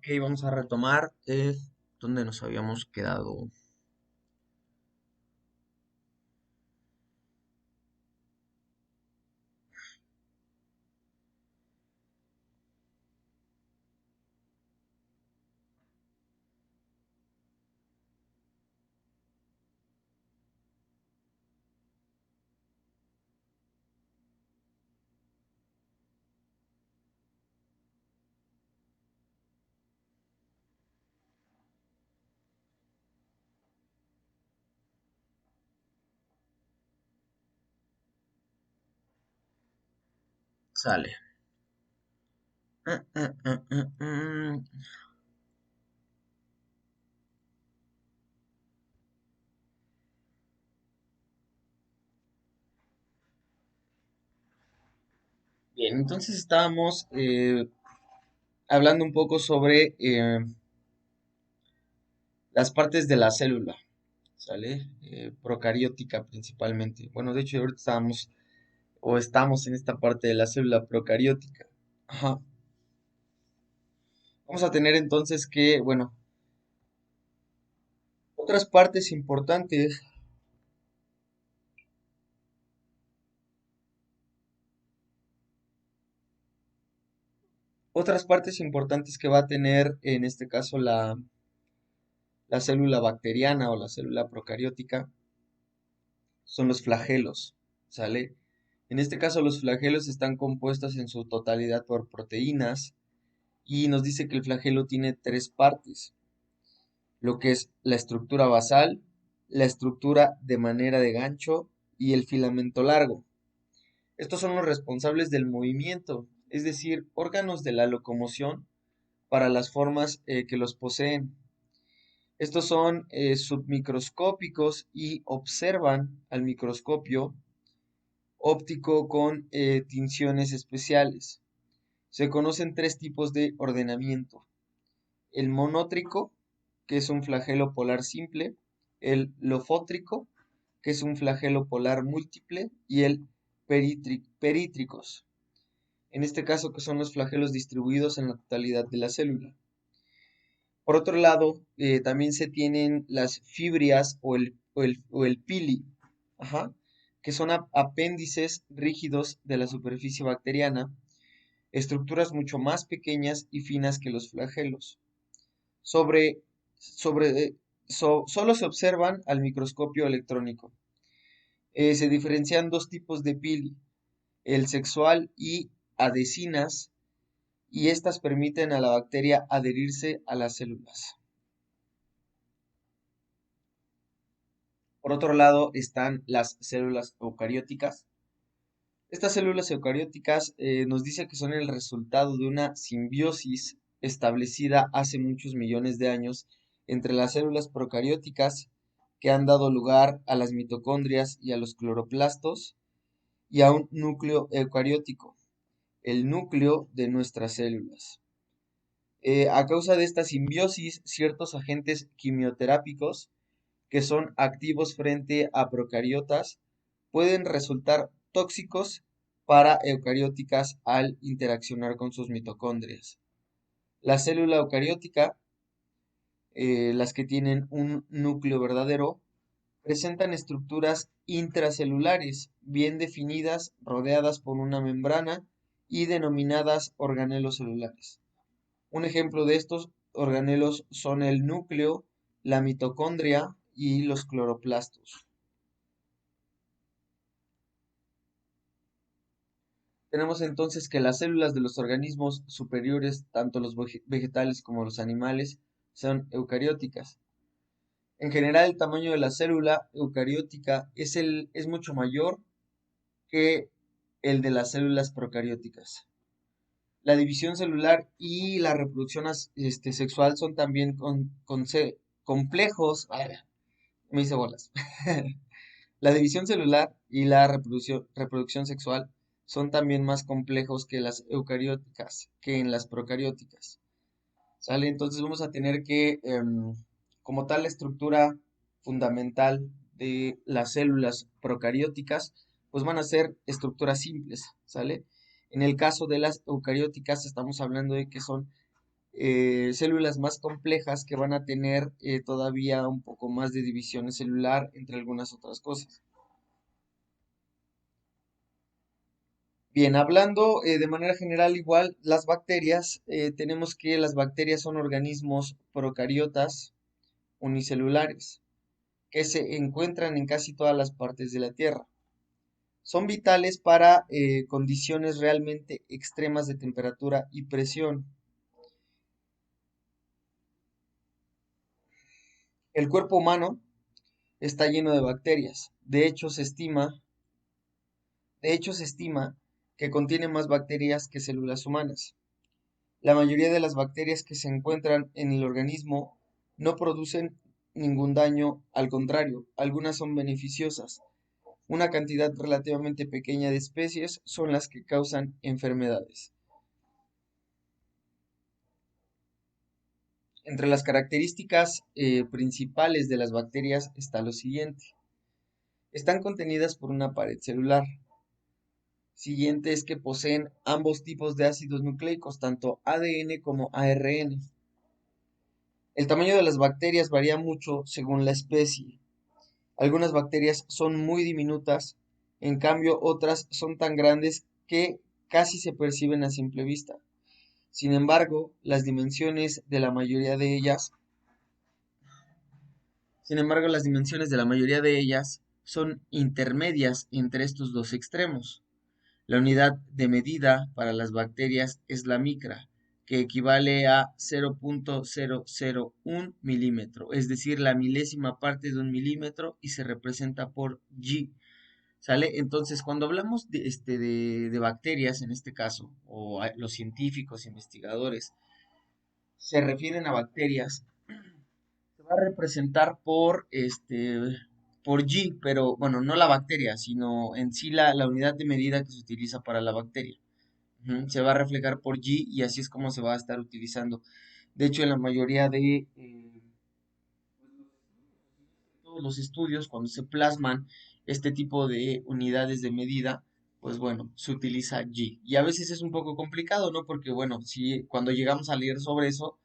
Ok, vamos a retomar donde nos habíamos quedado. Sale. Ah, ah, ah, ah, Bien, entonces estábamos hablando un poco sobre las partes de la célula, ¿sale? Procariótica principalmente. Bueno, de hecho ahorita estábamos o estamos en esta parte de la célula procariótica. Ajá. Vamos a tener entonces que, bueno, otras partes importantes, otras partes importantes que va a tener en este caso la célula bacteriana o la célula procariótica son los flagelos, ¿sale? En este caso los flagelos están compuestos en su totalidad por proteínas y nos dice que el flagelo tiene tres partes, lo que es la estructura basal, la estructura de manera de gancho y el filamento largo. Estos son los responsables del movimiento, es decir, órganos de la locomoción para las formas que los poseen. Estos son submicroscópicos y observan al microscopio óptico con tinciones especiales. Se conocen tres tipos de ordenamiento. El monótrico, que es un flagelo polar simple, el lofótrico, que es un flagelo polar múltiple, y el perítricos, en este caso que son los flagelos distribuidos en la totalidad de la célula. Por otro lado, también se tienen las fibrias o el pili, ajá, que son apéndices rígidos de la superficie bacteriana, estructuras mucho más pequeñas y finas que los flagelos. Sobre, solo se observan al microscopio electrónico. Se diferencian dos tipos de pili, el sexual y adhesinas, y estas permiten a la bacteria adherirse a las células. Por otro lado están las células eucarióticas. Estas células eucarióticas nos dice que son el resultado de una simbiosis establecida hace muchos millones de años entre las células procarióticas que han dado lugar a las mitocondrias y a los cloroplastos y a un núcleo eucariótico, el núcleo de nuestras células. A causa de esta simbiosis, ciertos agentes quimioterápicos que son activos frente a procariotas pueden resultar tóxicos para eucarióticas al interaccionar con sus mitocondrias. La célula eucariótica, las que tienen un núcleo verdadero, presentan estructuras intracelulares bien definidas, rodeadas por una membrana y denominadas organelos celulares. Un ejemplo de estos organelos son el núcleo, la mitocondria y los cloroplastos. Tenemos entonces que las células de los organismos superiores, tanto los vegetales como los animales, son eucarióticas. En general, el tamaño de la célula eucariótica es mucho mayor que el de las células procarióticas. La división celular y la reproducción sexual son también complejos. Ay, me hice bolas. La división celular y la reproducción sexual son también más complejos que las eucarióticas, que en las procarióticas. ¿Sale? Entonces vamos a tener que, como tal, la estructura fundamental de las células procarióticas, pues van a ser estructuras simples, ¿sale? En el caso de las eucarióticas estamos hablando de que son células más complejas que van a tener todavía un poco más de división celular, entre algunas otras cosas. Bien, hablando de manera general igual, las bacterias, tenemos que las bacterias son organismos procariotas unicelulares que se encuentran en casi todas las partes de la Tierra. Son vitales para condiciones realmente extremas de temperatura y presión. El cuerpo humano está lleno de bacterias. De hecho, se estima que contiene más bacterias que células humanas. La mayoría de las bacterias que se encuentran en el organismo no producen ningún daño, al contrario, algunas son beneficiosas. Una cantidad relativamente pequeña de especies son las que causan enfermedades. Entre las características principales de las bacterias está lo siguiente. Están contenidas por una pared celular. Siguiente es que poseen ambos tipos de ácidos nucleicos, tanto ADN como ARN. El tamaño de las bacterias varía mucho según la especie. Algunas bacterias son muy diminutas, en cambio otras son tan grandes que casi se perciben a simple vista. Sin embargo, las dimensiones de la mayoría de ellas son intermedias entre estos dos extremos. La unidad de medida para las bacterias es la micra, que equivale a 0.001 milímetro, es decir, la milésima parte de un milímetro y se representa por G. ¿Sale? Entonces, cuando hablamos de bacterias, en este caso, o los científicos, investigadores, se refieren a bacterias, se va a representar por G, pero bueno, no la bacteria, sino en sí la unidad de medida que se utiliza para la bacteria. Se va a reflejar por G y así es como se va a estar utilizando. De hecho, en la mayoría de todos los estudios, cuando se plasman este tipo de unidades de medida, pues bueno, se utiliza G. Y a veces es un poco complicado, ¿no? Porque bueno, si cuando llegamos a leer sobre eso,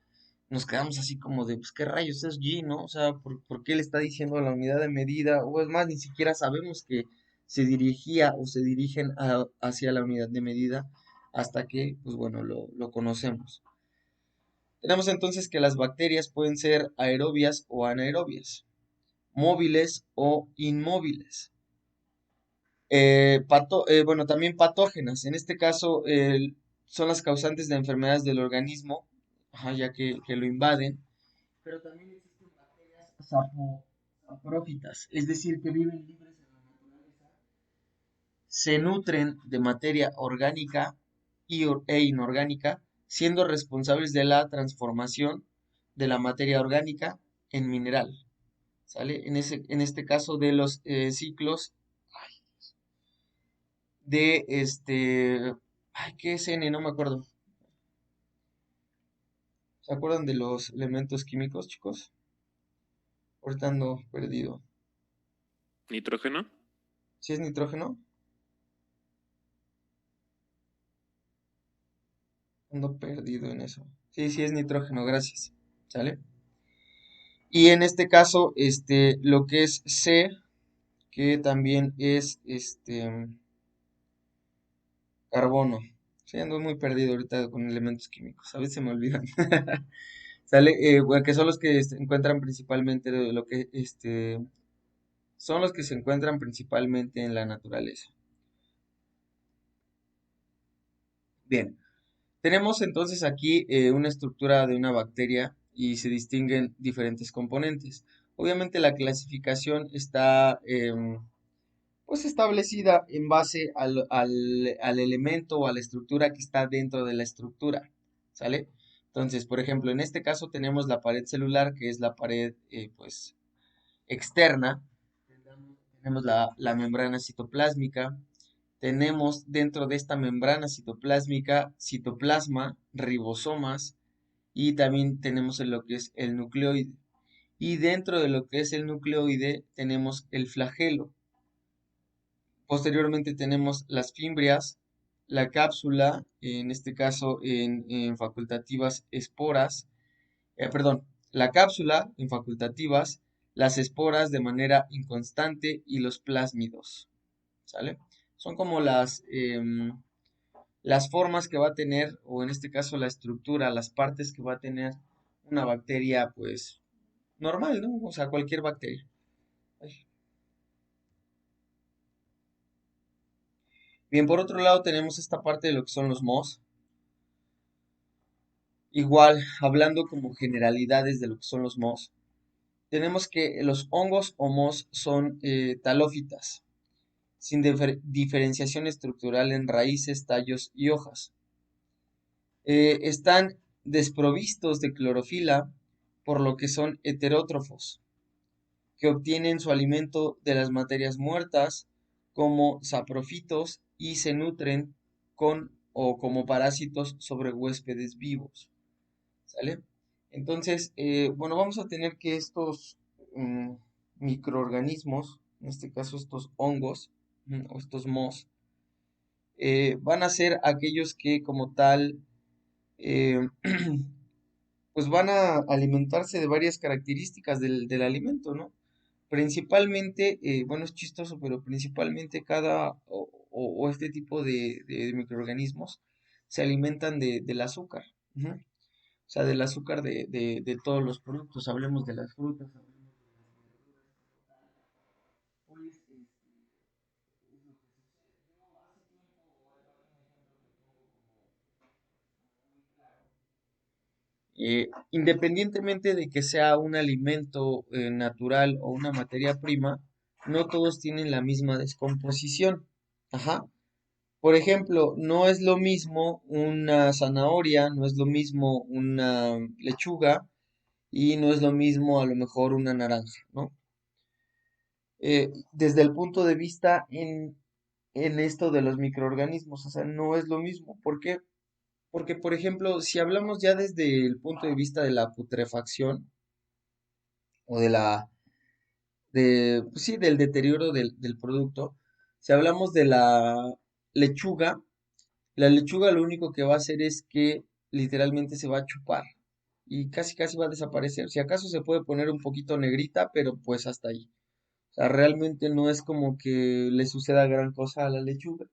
nos quedamos así como de, pues, ¿qué rayos es G, no? O sea, ¿por qué le está diciendo la unidad de medida? O es más, ni siquiera sabemos que se dirigía o se dirigen hacia la unidad de medida hasta que, pues bueno, lo conocemos. Tenemos entonces que las bacterias pueden ser aerobias o anaerobias, móviles o inmóviles. Bueno, también patógenas. En este caso, son las causantes de enfermedades del organismo, ajá, ya que lo invaden. Pero también existen bacterias saprófitas, es decir, que viven libres en la naturaleza, se nutren de materia orgánica e inorgánica, siendo responsables de la transformación de la materia orgánica en mineral. ¿Sale? En este caso de los ciclos de ¿qué es N? No me acuerdo. ¿Se acuerdan de los elementos químicos, chicos? Ahorita ando perdido. ¿Nitrógeno? ¿Sí es nitrógeno? Ando perdido en eso. Sí, sí es nitrógeno, gracias. ¿Sale? Y en este caso, lo que es C, que también es carbono. Sí, ando muy perdido ahorita con elementos químicos. A veces se me olvidan. ¿Sale? Bueno, que son los que se encuentran principalmente son los que se encuentran principalmente en la naturaleza. Bien, tenemos entonces aquí una estructura de una bacteria y se distinguen diferentes componentes. Obviamente la clasificación está pues establecida en base al elemento o a la estructura que está dentro de la estructura, ¿sale? Entonces, por ejemplo, en este caso tenemos la pared celular, que es la pared pues externa, tenemos la membrana citoplásmica, tenemos dentro de esta membrana citoplásmica citoplasma, ribosomas y también tenemos en lo que es el nucleoide. Y dentro de lo que es el nucleoide tenemos el flagelo. Posteriormente tenemos las fimbrias, la cápsula, en este caso en facultativas esporas, perdón, la cápsula en facultativas, las esporas de manera inconstante y los plásmidos, ¿sale? Son como las formas que va a tener, o en este caso la estructura, las partes que va a tener una bacteria, pues, normal, ¿no? O sea, cualquier bacteria. Ay. Bien, por otro lado tenemos esta parte de lo que son los mohos. Igual, hablando como generalidades de lo que son los mohos, tenemos que los hongos o mohos son talófitas, sin diferenciación estructural en raíces, tallos y hojas. Están desprovistos de clorofila, por lo que son heterótrofos, que obtienen su alimento de las materias muertas como saprofitos y se nutren con o como parásitos sobre huéspedes vivos. ¿Sale? Entonces, bueno, vamos a tener que estos microorganismos, en este caso estos hongos o estos mohos, van a ser aquellos que como tal, eh, pues van a alimentarse de varias características del alimento, ¿no? Principalmente, bueno, es chistoso, pero principalmente cada o este tipo de microorganismos se alimentan del azúcar. Ujú. O sea, del azúcar de todos los productos. Hablemos de las frutas, hablemos de las verduras. Pues, es lo que sucede. Yo hace tiempo, voy a dar un ejemplo que pongo como muy claro. Independientemente de que sea un alimento natural o una materia prima, no todos tienen la misma descomposición. Ajá. Por ejemplo, no es lo mismo una zanahoria, no es lo mismo una lechuga y no es lo mismo a lo mejor una naranja, ¿no? Desde el punto de vista en esto de los microorganismos, o sea, no es lo mismo. ¿Por qué? Porque, por ejemplo, si hablamos ya desde el punto de vista de la putrefacción o pues sí, del deterioro del producto, si hablamos de lechuga, la lechuga lo único que va a hacer es que literalmente se va a chupar y casi casi va a desaparecer. Si acaso se puede poner un poquito negrita, pero pues hasta ahí. O sea, realmente no es como que le suceda gran cosa a la lechuga.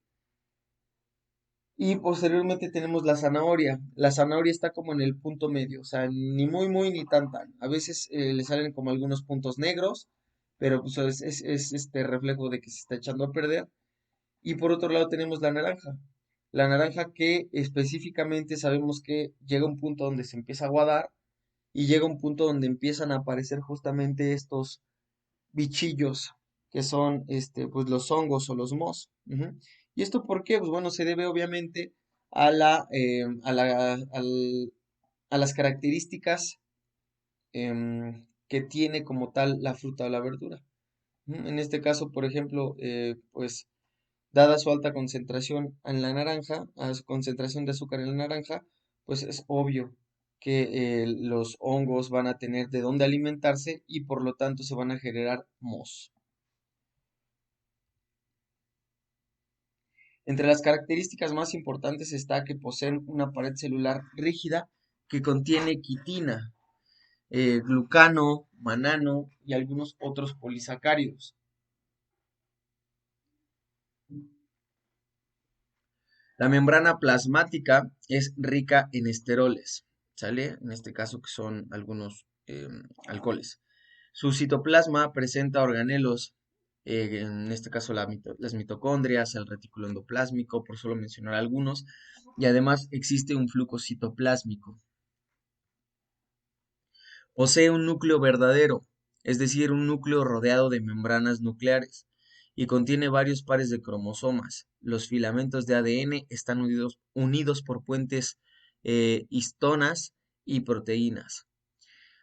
Y posteriormente tenemos la zanahoria. La zanahoria está como en el punto medio, o sea, ni muy, muy, ni tan, tan. A veces le salen como algunos puntos negros, pero pues es este reflejo de que se está echando a perder. Y por otro lado tenemos la naranja. La naranja que específicamente sabemos que llega a un punto donde se empieza a aguadar y llega a un punto donde empiezan a aparecer justamente estos bichillos que son pues los hongos o los mohos. Ujú. ¿Y esto por qué? Pues bueno, se debe obviamente a a las características que tiene como tal la fruta o la verdura. Ujú. En este caso, por ejemplo, pues dada su alta concentración en la naranja, a su concentración de azúcar en la naranja, pues es obvio que los hongos van a tener de dónde alimentarse y por lo tanto se van a generar mohos. Entre las características más importantes está que poseen una pared celular rígida que contiene quitina, glucano, manano y algunos otros polisacáridos. La membrana plasmática es rica en esteroles, ¿sale? En este caso que son algunos alcoholes. Su citoplasma presenta organelos, en este caso las mitocondrias, el retículo endoplásmico, por solo mencionar algunos, y además existe un flujo citoplásmico. Posee un núcleo verdadero, es decir, un núcleo rodeado de membranas nucleares, y contiene varios pares de cromosomas. Los filamentos de ADN están unidos por puentes histonas y proteínas.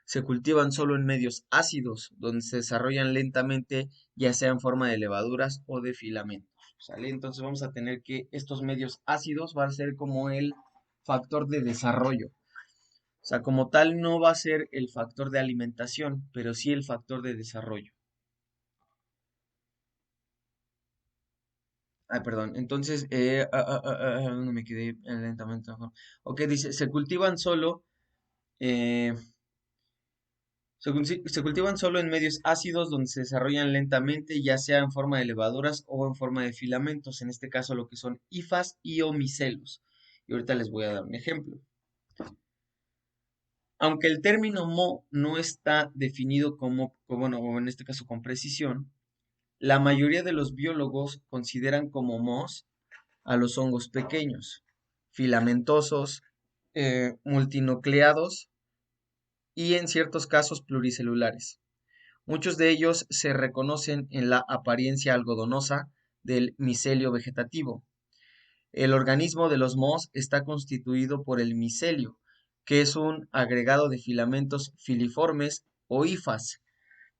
Se cultivan solo en medios ácidos, donde se desarrollan lentamente, ya sea en forma de levaduras o de filamentos. ¿Sale? Entonces vamos a tener que estos medios ácidos van a ser como el factor de desarrollo. O sea, como tal no va a ser el factor de alimentación, pero sí el factor de desarrollo. Ay, perdón. Entonces, ¿dónde me quedé lentamente? Ajá. Ok, dice, eh, se cultivan solo en medios ácidos donde se desarrollan lentamente, ya sea en forma de levaduras o en forma de filamentos, en este caso lo que son hifas y o micelos. Y ahorita les voy a dar un ejemplo. Aunque el término mo no está definido bueno, o en este caso con precisión, la mayoría de los biólogos consideran como mos a los hongos pequeños, filamentosos, multinucleados y en ciertos casos pluricelulares. Muchos de ellos se reconocen en la apariencia algodonosa del micelio vegetativo. El organismo de los mohos está constituido por el micelio, que es un agregado de filamentos filiformes o hifas.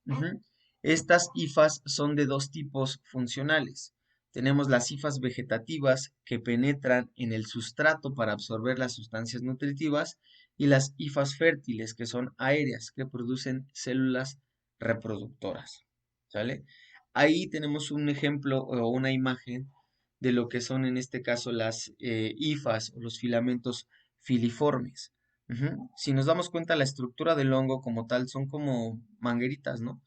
Ujú. Estas hifas son de dos tipos funcionales. Tenemos las hifas vegetativas que penetran en el sustrato para absorber las sustancias nutritivas y las hifas fértiles que son aéreas que producen células reproductoras. ¿Sale? Ahí tenemos un ejemplo o una imagen de lo que son en este caso las hifas o los filamentos filiformes. Ujú. Si nos damos cuenta, la estructura del hongo como tal son como mangueritas, ¿no?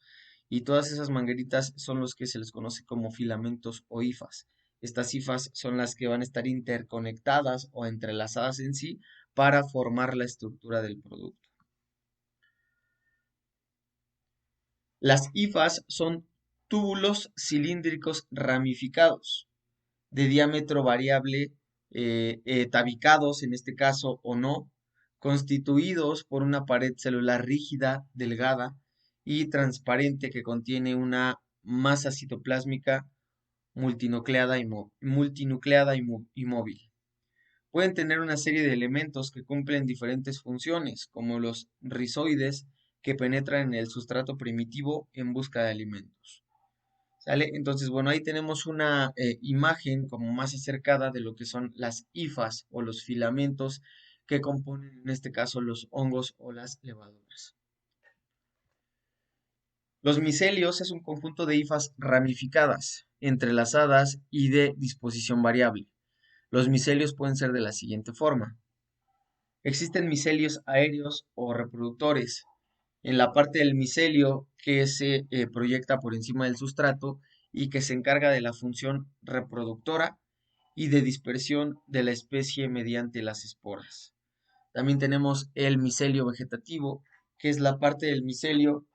Y todas esas mangueritas son los que se les conoce como filamentos o hifas. Estas hifas son las que van a estar interconectadas o entrelazadas en sí para formar la estructura del producto. Las hifas son túbulos cilíndricos ramificados de diámetro variable, tabicados en este caso o no, constituidos por una pared celular rígida, delgada y transparente que contiene una masa citoplásmica multinucleada y móvil. Pueden tener una serie de elementos que cumplen diferentes funciones, como los rizoides que penetran en el sustrato primitivo en busca de alimentos. ¿Sale? Entonces, bueno, ahí tenemos una imagen como más acercada de lo que son las hifas o los filamentos que componen en este caso los hongos o las levaduras. Los micelios es un conjunto de hifas ramificadas, entrelazadas y de disposición variable. Los micelios pueden ser de la siguiente forma. Existen micelios aéreos o reproductores. En la parte del micelio que se proyecta por encima del sustrato y que se encarga de la función reproductora y de dispersión de la especie mediante las esporas. También tenemos el micelio vegetativo, que es la parte del micelio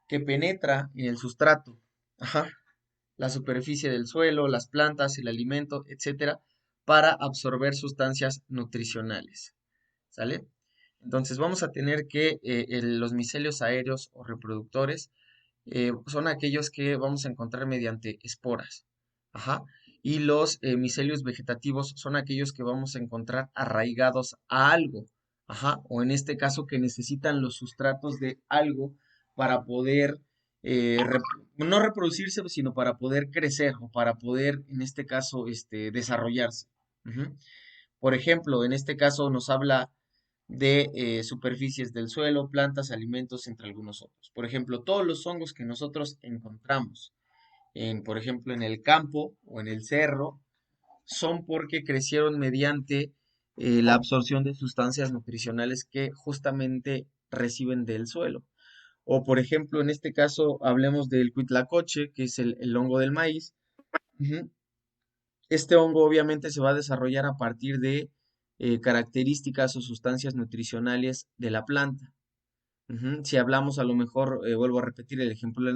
que penetra en el sustrato, ajá, la superficie del suelo, las plantas, el alimento, etcétera, para absorber sustancias nutricionales. ¿Sale? Entonces vamos a tener que los micelios aéreos o reproductores son aquellos que vamos a encontrar mediante esporas. Ajá. Y los micelios vegetativos son aquellos que vamos a encontrar arraigados a algo. Ajá. O en este caso que necesitan los sustratos de algo para poder no reproducirse, sino para poder crecer o para poder, en este caso, desarrollarse. Ujú. Por ejemplo, en este caso nos habla de superficies del suelo, plantas, alimentos, entre algunos otros. Por ejemplo, todos los hongos que nosotros encontramos, por ejemplo, en el campo o en el cerro, son porque crecieron mediante la absorción de sustancias nutricionales que justamente reciben del suelo. O, por ejemplo, en este caso, hablemos del cuitlacoche, que es el hongo del maíz. Ujú. Este hongo obviamente se va a desarrollar a partir de características o sustancias nutricionales de la planta. Ujú. Si hablamos a lo mejor, vuelvo a repetir el ejemplo de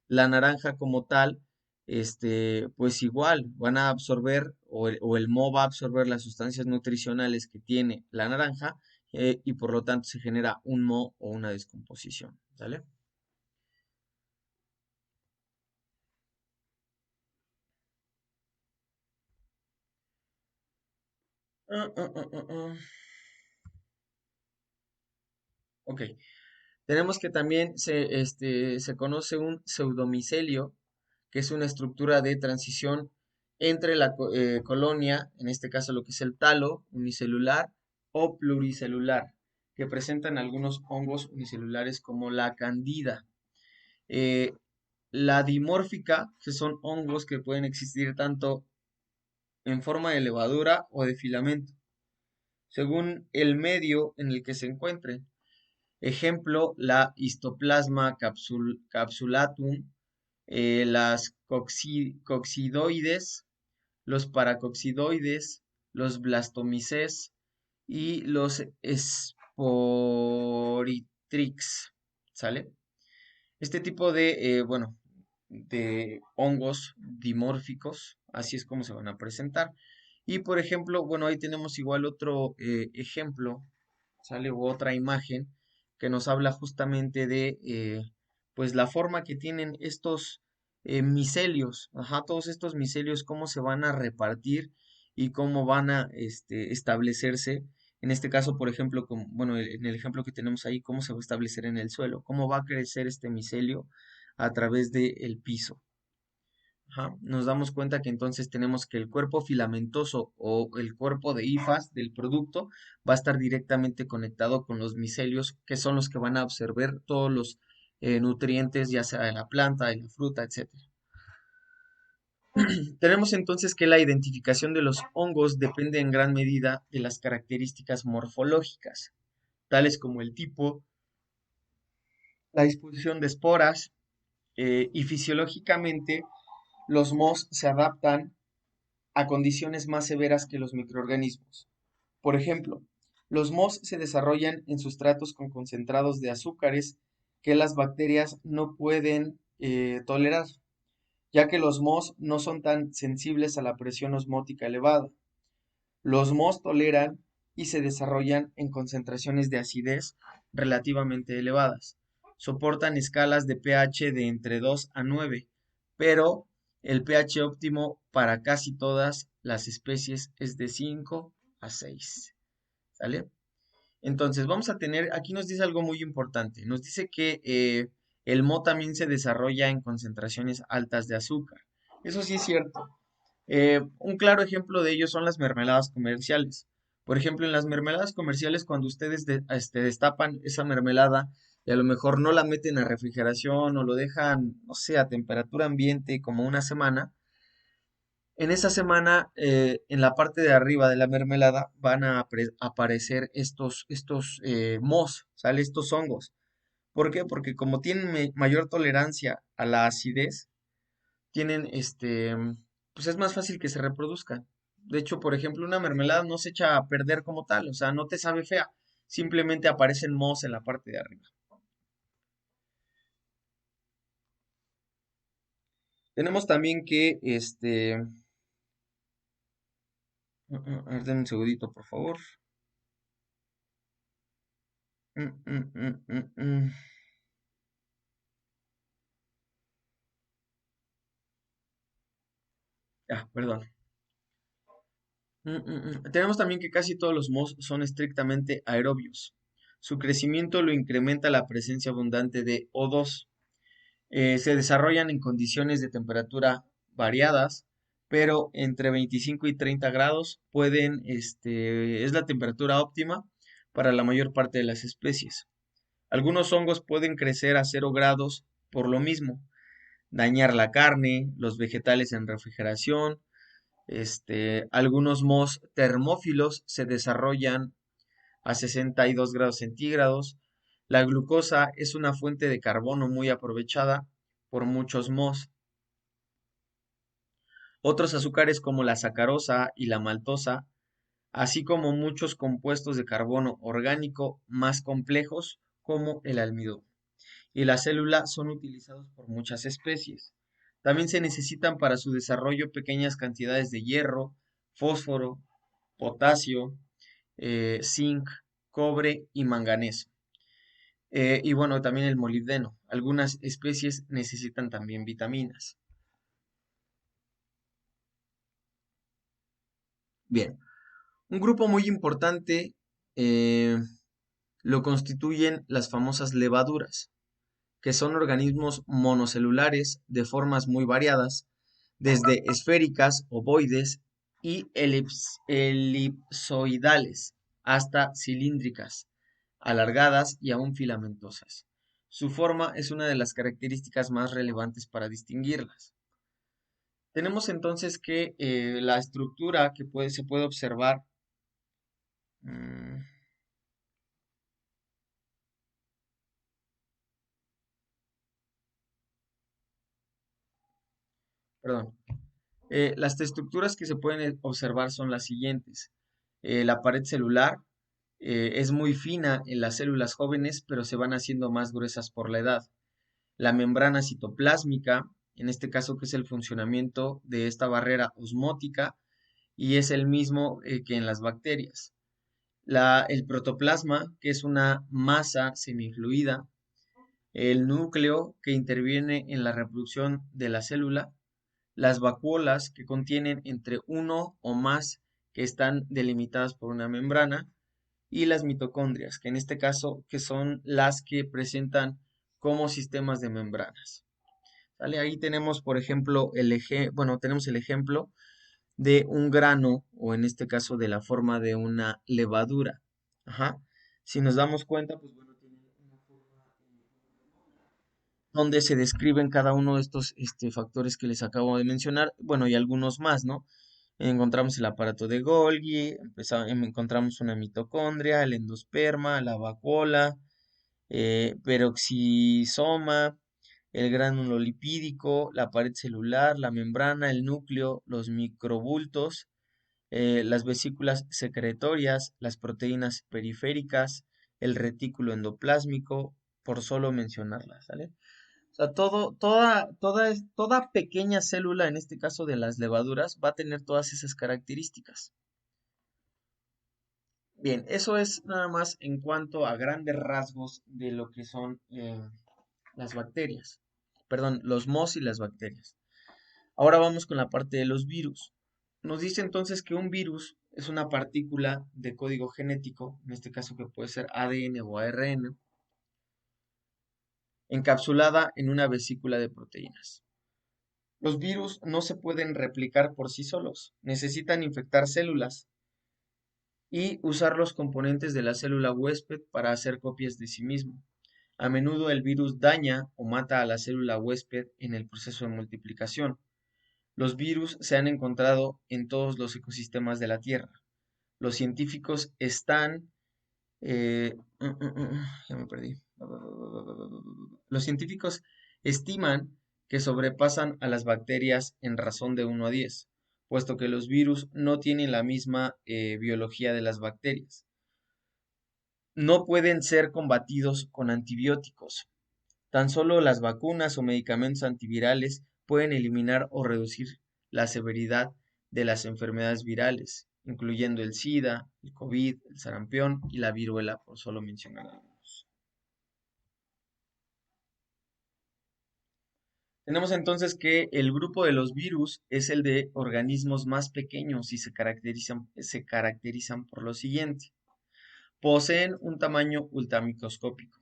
la naranja como tal, pues igual van a absorber o el moho va a absorber las sustancias nutricionales que tiene la naranja y por lo tanto se genera un moho o una descomposición, ¿sale? Ah, ah, ah, ah, ah. Ok. Tenemos que también se conoce un pseudomicelio, que es una estructura de transición entre la colonia, en este caso lo que es el talo unicelular o pluricelular, que presentan algunos hongos unicelulares como la candida. La dimórfica, que son hongos que pueden existir tanto en forma de levadura o de filamento, según el medio en el que se encuentren. Ejemplo, la Histoplasma capsulatum, las coccidoides, los paracoccidoides, los blastomices y los sporitrix, ¿sale? Este tipo de, bueno, de hongos dimórficos, así es como se van a presentar. Y por ejemplo, bueno, ahí tenemos igual otro ejemplo, ¿sale? U otra imagen que nos habla justamente de, pues, la forma que tienen estos micelios, ajá, todos estos micelios, cómo se van a repartir y cómo van a establecerse. En este caso, por ejemplo, como, bueno, en el ejemplo que tenemos ahí, cómo se va a establecer en el suelo, cómo va a crecer este micelio a través del piso. Ajá. Nos damos cuenta que entonces tenemos que el cuerpo filamentoso o el cuerpo de hifas del producto va a estar directamente conectado con los micelios, que son los que van a absorber todos los nutrientes, ya sea de la planta, de la fruta, etcétera. Tenemos entonces que la identificación de los hongos depende en gran medida de las características morfológicas, tales como el tipo, la disposición de esporas, y fisiológicamente los mohos se adaptan a condiciones más severas que los microorganismos. Por ejemplo, los mohos se desarrollan en sustratos con concentrados de azúcares que las bacterias no pueden tolerar, ya que los mohos no son tan sensibles a la presión osmótica elevada. Los mohos toleran y se desarrollan en concentraciones de acidez relativamente elevadas. Soportan escalas de pH de entre 2 a 9, pero el pH óptimo para casi todas las especies es de 5 a 6. ¿Sale? Entonces, vamos a tener, aquí nos dice algo muy importante. Nos dice que el moho también se desarrolla en concentraciones altas de azúcar. Eso sí es cierto. Un claro ejemplo de ello son las mermeladas comerciales. Por ejemplo, en las mermeladas comerciales, cuando ustedes destapan esa mermelada y a lo mejor no la meten a refrigeración o lo dejan, no sé, a temperatura ambiente como una semana, en esa semana, en la parte de arriba de la mermelada van a aparecer estos mohos, ¿sale? Estos hongos. ¿Por qué? Porque como tienen mayor tolerancia a la acidez, tienen pues es más fácil que se reproduzcan. De hecho, por ejemplo, una mermelada no se echa a perder como tal, o sea, no te sabe fea, simplemente aparecen mohos en la parte de arriba. Tenemos también que, a ver, denme un segundito, por favor. Mm, mm, mm, mm, mm. Ya, perdón. Tenemos también que casi todos los mohos son estrictamente aerobios. Su crecimiento lo incrementa la presencia abundante de O2. Se desarrollan en condiciones de temperatura variadas, pero entre 25 y 30 grados es la temperatura óptima para la mayor parte de las especies. Algunos hongos pueden crecer a 0 grados por lo mismo, dañar la carne, los vegetales en refrigeración. Algunos mohos termófilos se desarrollan a 62 grados centígrados. La glucosa es una fuente de carbono muy aprovechada por muchos mohos. Otros azúcares como la sacarosa y la maltosa, así como muchos compuestos de carbono orgánico más complejos como el almidón y la célula son utilizados por muchas especies. También se necesitan para su desarrollo pequeñas cantidades de hierro, fósforo, potasio, zinc, cobre y manganeso. Y bueno, también el molibdeno. Algunas especies necesitan también vitaminas. Bien, un grupo muy importante eh, lo constituyen las famosas levaduras, que son organismos monocelulares de formas muy variadas, desde esféricas, ovoides y elipsoidales hasta cilíndricas, alargadas y aún filamentosas. Su forma es una de las características más relevantes para distinguirlas. Tenemos entonces que la estructura que se puede observar, mm, perdón, las estructuras que se pueden observar son las siguientes. La pared celular es muy fina en las células jóvenes, pero se van haciendo más gruesas por la edad. La membrana citoplásmica, en este caso que es el funcionamiento de esta barrera osmótica, y es el mismo que en las bacterias. El protoplasma, que es una masa semifluida, el núcleo, que interviene en la reproducción de la célula, las vacuolas, que contienen entre uno o más que están delimitadas por una membrana, y las mitocondrias, que en este caso que son las que presentan como sistemas de membranas. ¿Sale? Ahí tenemos, por ejemplo, tenemos el ejemplo de un grano, o en este caso de la forma de una levadura. Ajá. Si nos damos cuenta, pues bueno, tiene una forma donde se describen cada uno de estos factores que les acabo de mencionar, bueno, y algunos más, ¿no? Encontramos el aparato de Golgi, encontramos una mitocondria, el endosperma, la vacuola, peroxisoma, el gránulo lipídico, la pared celular, la membrana, el núcleo, los microbultos, las vesículas secretorias, las proteínas periféricas, el retículo endoplásmico, por solo mencionarlas, ¿sale? O sea, toda pequeña célula, en este caso de las levaduras, va a tener todas esas características. Bien, eso es nada más en cuanto a grandes rasgos de lo que son las bacterias. Perdón, los mos y las bacterias. Ahora vamos con la parte de los virus. Nos dice entonces que un virus es una partícula de código genético, en este caso que puede ser ADN o ARN, encapsulada en una vesícula de proteínas. Los virus no se pueden replicar por sí solos, necesitan infectar células y usar los componentes de la célula huésped para hacer copias de sí mismo. A menudo el virus daña o mata a la célula huésped en el proceso de multiplicación. Los virus se han encontrado en todos los ecosistemas de la Tierra. Los científicos están... ya me perdí. Los científicos estiman que sobrepasan a las bacterias en razón de 1 a 10, puesto que los virus no tienen la misma biología de las bacterias. No pueden ser combatidos con antibióticos. Tan solo las vacunas o medicamentos antivirales pueden eliminar o reducir la severidad de las enfermedades virales, incluyendo el SIDA, el COVID, el sarampión y la viruela, por solo mencionar algunos. Tenemos entonces que el grupo de los virus es el de organismos más pequeños y se caracterizan por lo siguiente. Poseen un tamaño ultramicroscópico,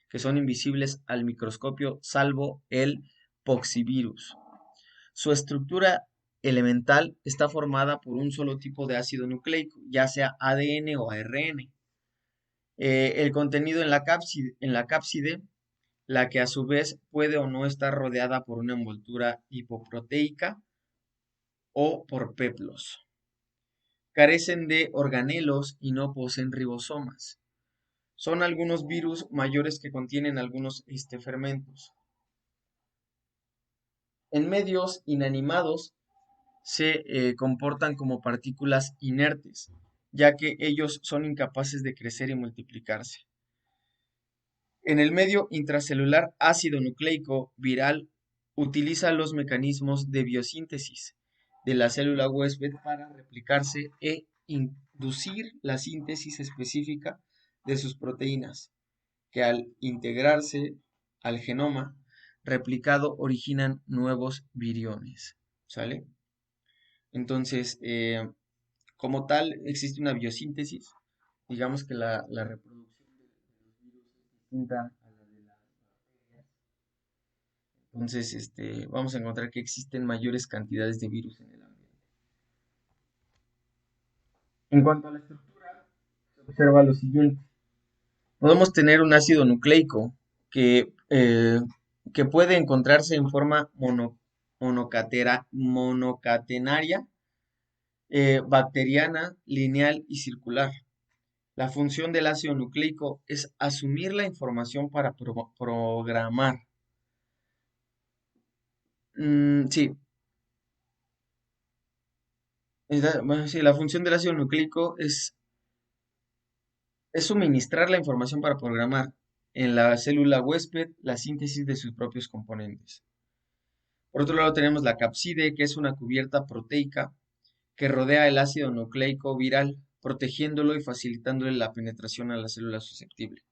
que son invisibles al microscopio salvo el poxivirus. Su estructura elemental está formada por un solo tipo de ácido nucleico, ya sea ADN o ARN. El contenido en la cápside, la que a su vez puede o no estar rodeada por una envoltura hipoproteica o por peplos. Carecen de organelos y no poseen ribosomas. Son algunos virus mayores que contienen algunos fermentos. En medios inanimados se comportan como partículas inertes, ya que ellos son incapaces de crecer y multiplicarse. En el medio intracelular ácido nucleico viral utiliza los mecanismos de biosíntesis de la célula huésped para replicarse e inducir la síntesis específica de sus proteínas, que al integrarse al genoma replicado originan nuevos viriones. ¿Sale? Entonces, como tal, existe una biosíntesis. Digamos que la reproducción de los virus es distinta a la de las bacterias. Entonces, vamos a encontrar que existen mayores cantidades de virus en el ambiente. En cuanto a la estructura, se observa lo siguiente. Podemos tener un ácido nucleico que, eh, que puede encontrarse en forma monocatenaria, bacteriana, lineal y circular. La función del ácido nucleico es asumir la información para programar. Sí, bueno, sí, la función del ácido nucleico es suministrar la información para programar en la célula huésped la síntesis de sus propios componentes. Por otro lado tenemos la capside, que es una cubierta proteica que rodea el ácido nucleico viral, protegiéndolo y facilitándole la penetración a la célula susceptible.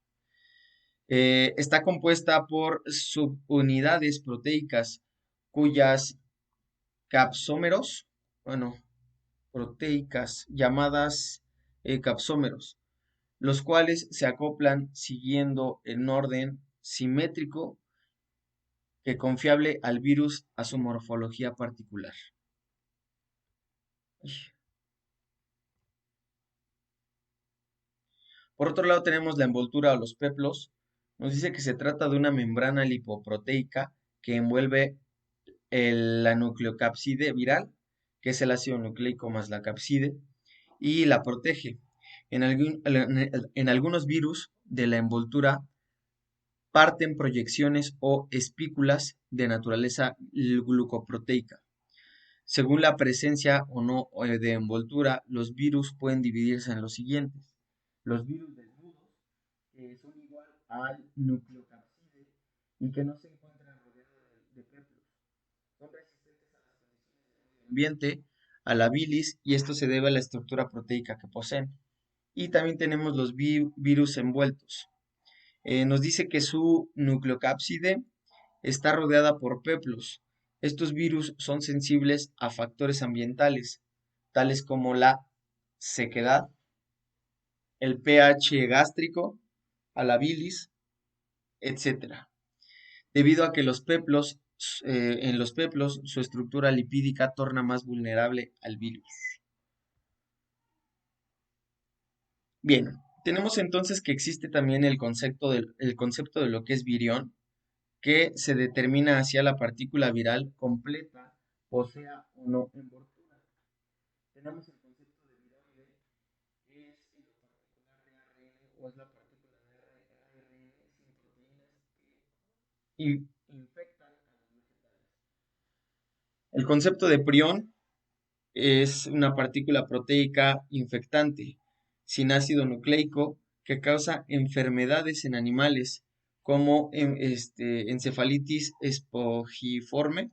Está compuesta por subunidades proteicas cuyas capsómeros, bueno, proteicas llamadas capsómeros, los cuales se acoplan siguiendo en orden simétrico que confiable al virus a su morfología particular. Por otro lado tenemos la envoltura o los peplos. Nos dice que se trata de una membrana lipoproteica que envuelve la nucleocapside viral, que es el ácido nucleico más la capside, y la protege. En algunos virus de la envoltura parten proyecciones o espículas de naturaleza glucoproteica. Según la presencia o no de envoltura, los virus pueden dividirse en los siguientes. Los virus desnudos, que son igual al nucleocapside y que no se encuentran rodeados de péplos. Son resistentes a las condiciones del medio ambiente, a la bilis, y esto se debe a la estructura proteica que poseen. Y también tenemos los virus envueltos. Nos dice que su nucleocápside está rodeada por peplos. Estos virus son sensibles a factores ambientales, tales como la sequedad, el pH gástrico, a la bilis, etcétera. Debido a que en los peplos su estructura lipídica torna más vulnerable al virus. Bien, tenemos entonces que existe también el concepto de lo que es virión, que se determina hacia la partícula viral completa, posea o no envoltura. Tenemos el concepto de viroide, que es en lo particular de ARN o es la partícula de ARN sin proteínas que infectan a los vegetales. El concepto de prión es una partícula proteica infectante sin ácido nucleico que causa enfermedades en animales como encefalitis espongiforme,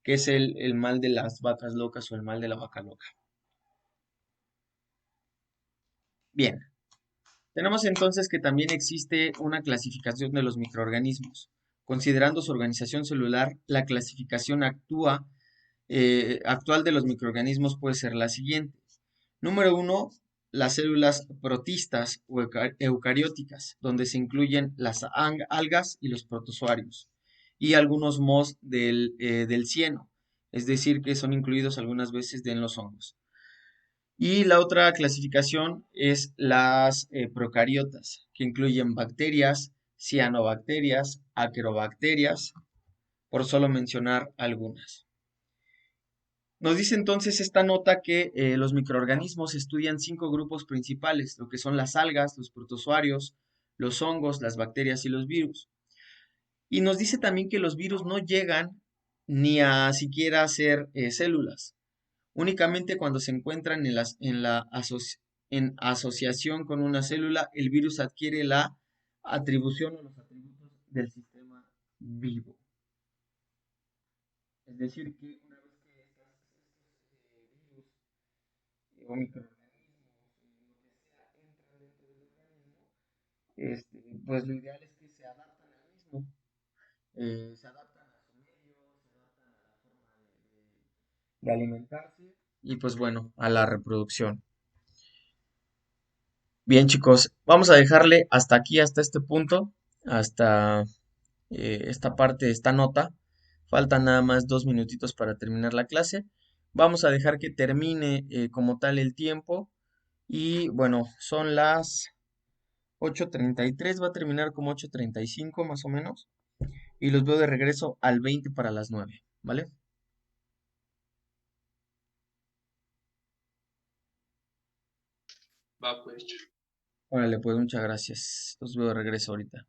que es el mal de las vacas locas o el mal de la vaca loca. Bien, tenemos entonces que también existe una clasificación de los microorganismos. Considerando su organización celular, la clasificación actual de los microorganismos puede ser la siguiente. Número 1, las células protistas o eucarióticas, donde se incluyen las algas y los protozoarios, y algunos mohos del cieno, es decir, que son incluidos algunas veces en los hongos. Y la otra clasificación es las procariotas, que incluyen bacterias, cianobacterias, acerobacterias, por solo mencionar algunas. Nos dice entonces esta nota que los microorganismos estudian 5 grupos principales, lo que son las algas, los protozoarios, los hongos, las bacterias y los virus. Y nos dice también que los virus no llegan ni a siquiera ser células. Únicamente cuando se encuentran en asociación con una célula, el virus adquiere la atribución o los atributos del sistema vivo. Es decir, que una vez que estos virus o microorganismos, lo que sea, entran dentro del organismo, pues lo ideal es que se adaptan al mismo, se adaptan a su medio, se adaptan a la forma de alimentarse y pues bueno, a la reproducción. Bien chicos, vamos a dejarle hasta aquí, hasta este punto, hasta esta parte, esta nota. Faltan nada más 2 minutitos para terminar la clase. Vamos a dejar que termine como tal el tiempo. Y bueno, son las 8:33 va a terminar como 8:35 más o menos. Y los veo de regreso al 20 para las 9, ¿vale? Va, pues. Órale, pues muchas gracias. Los veo de regreso ahorita.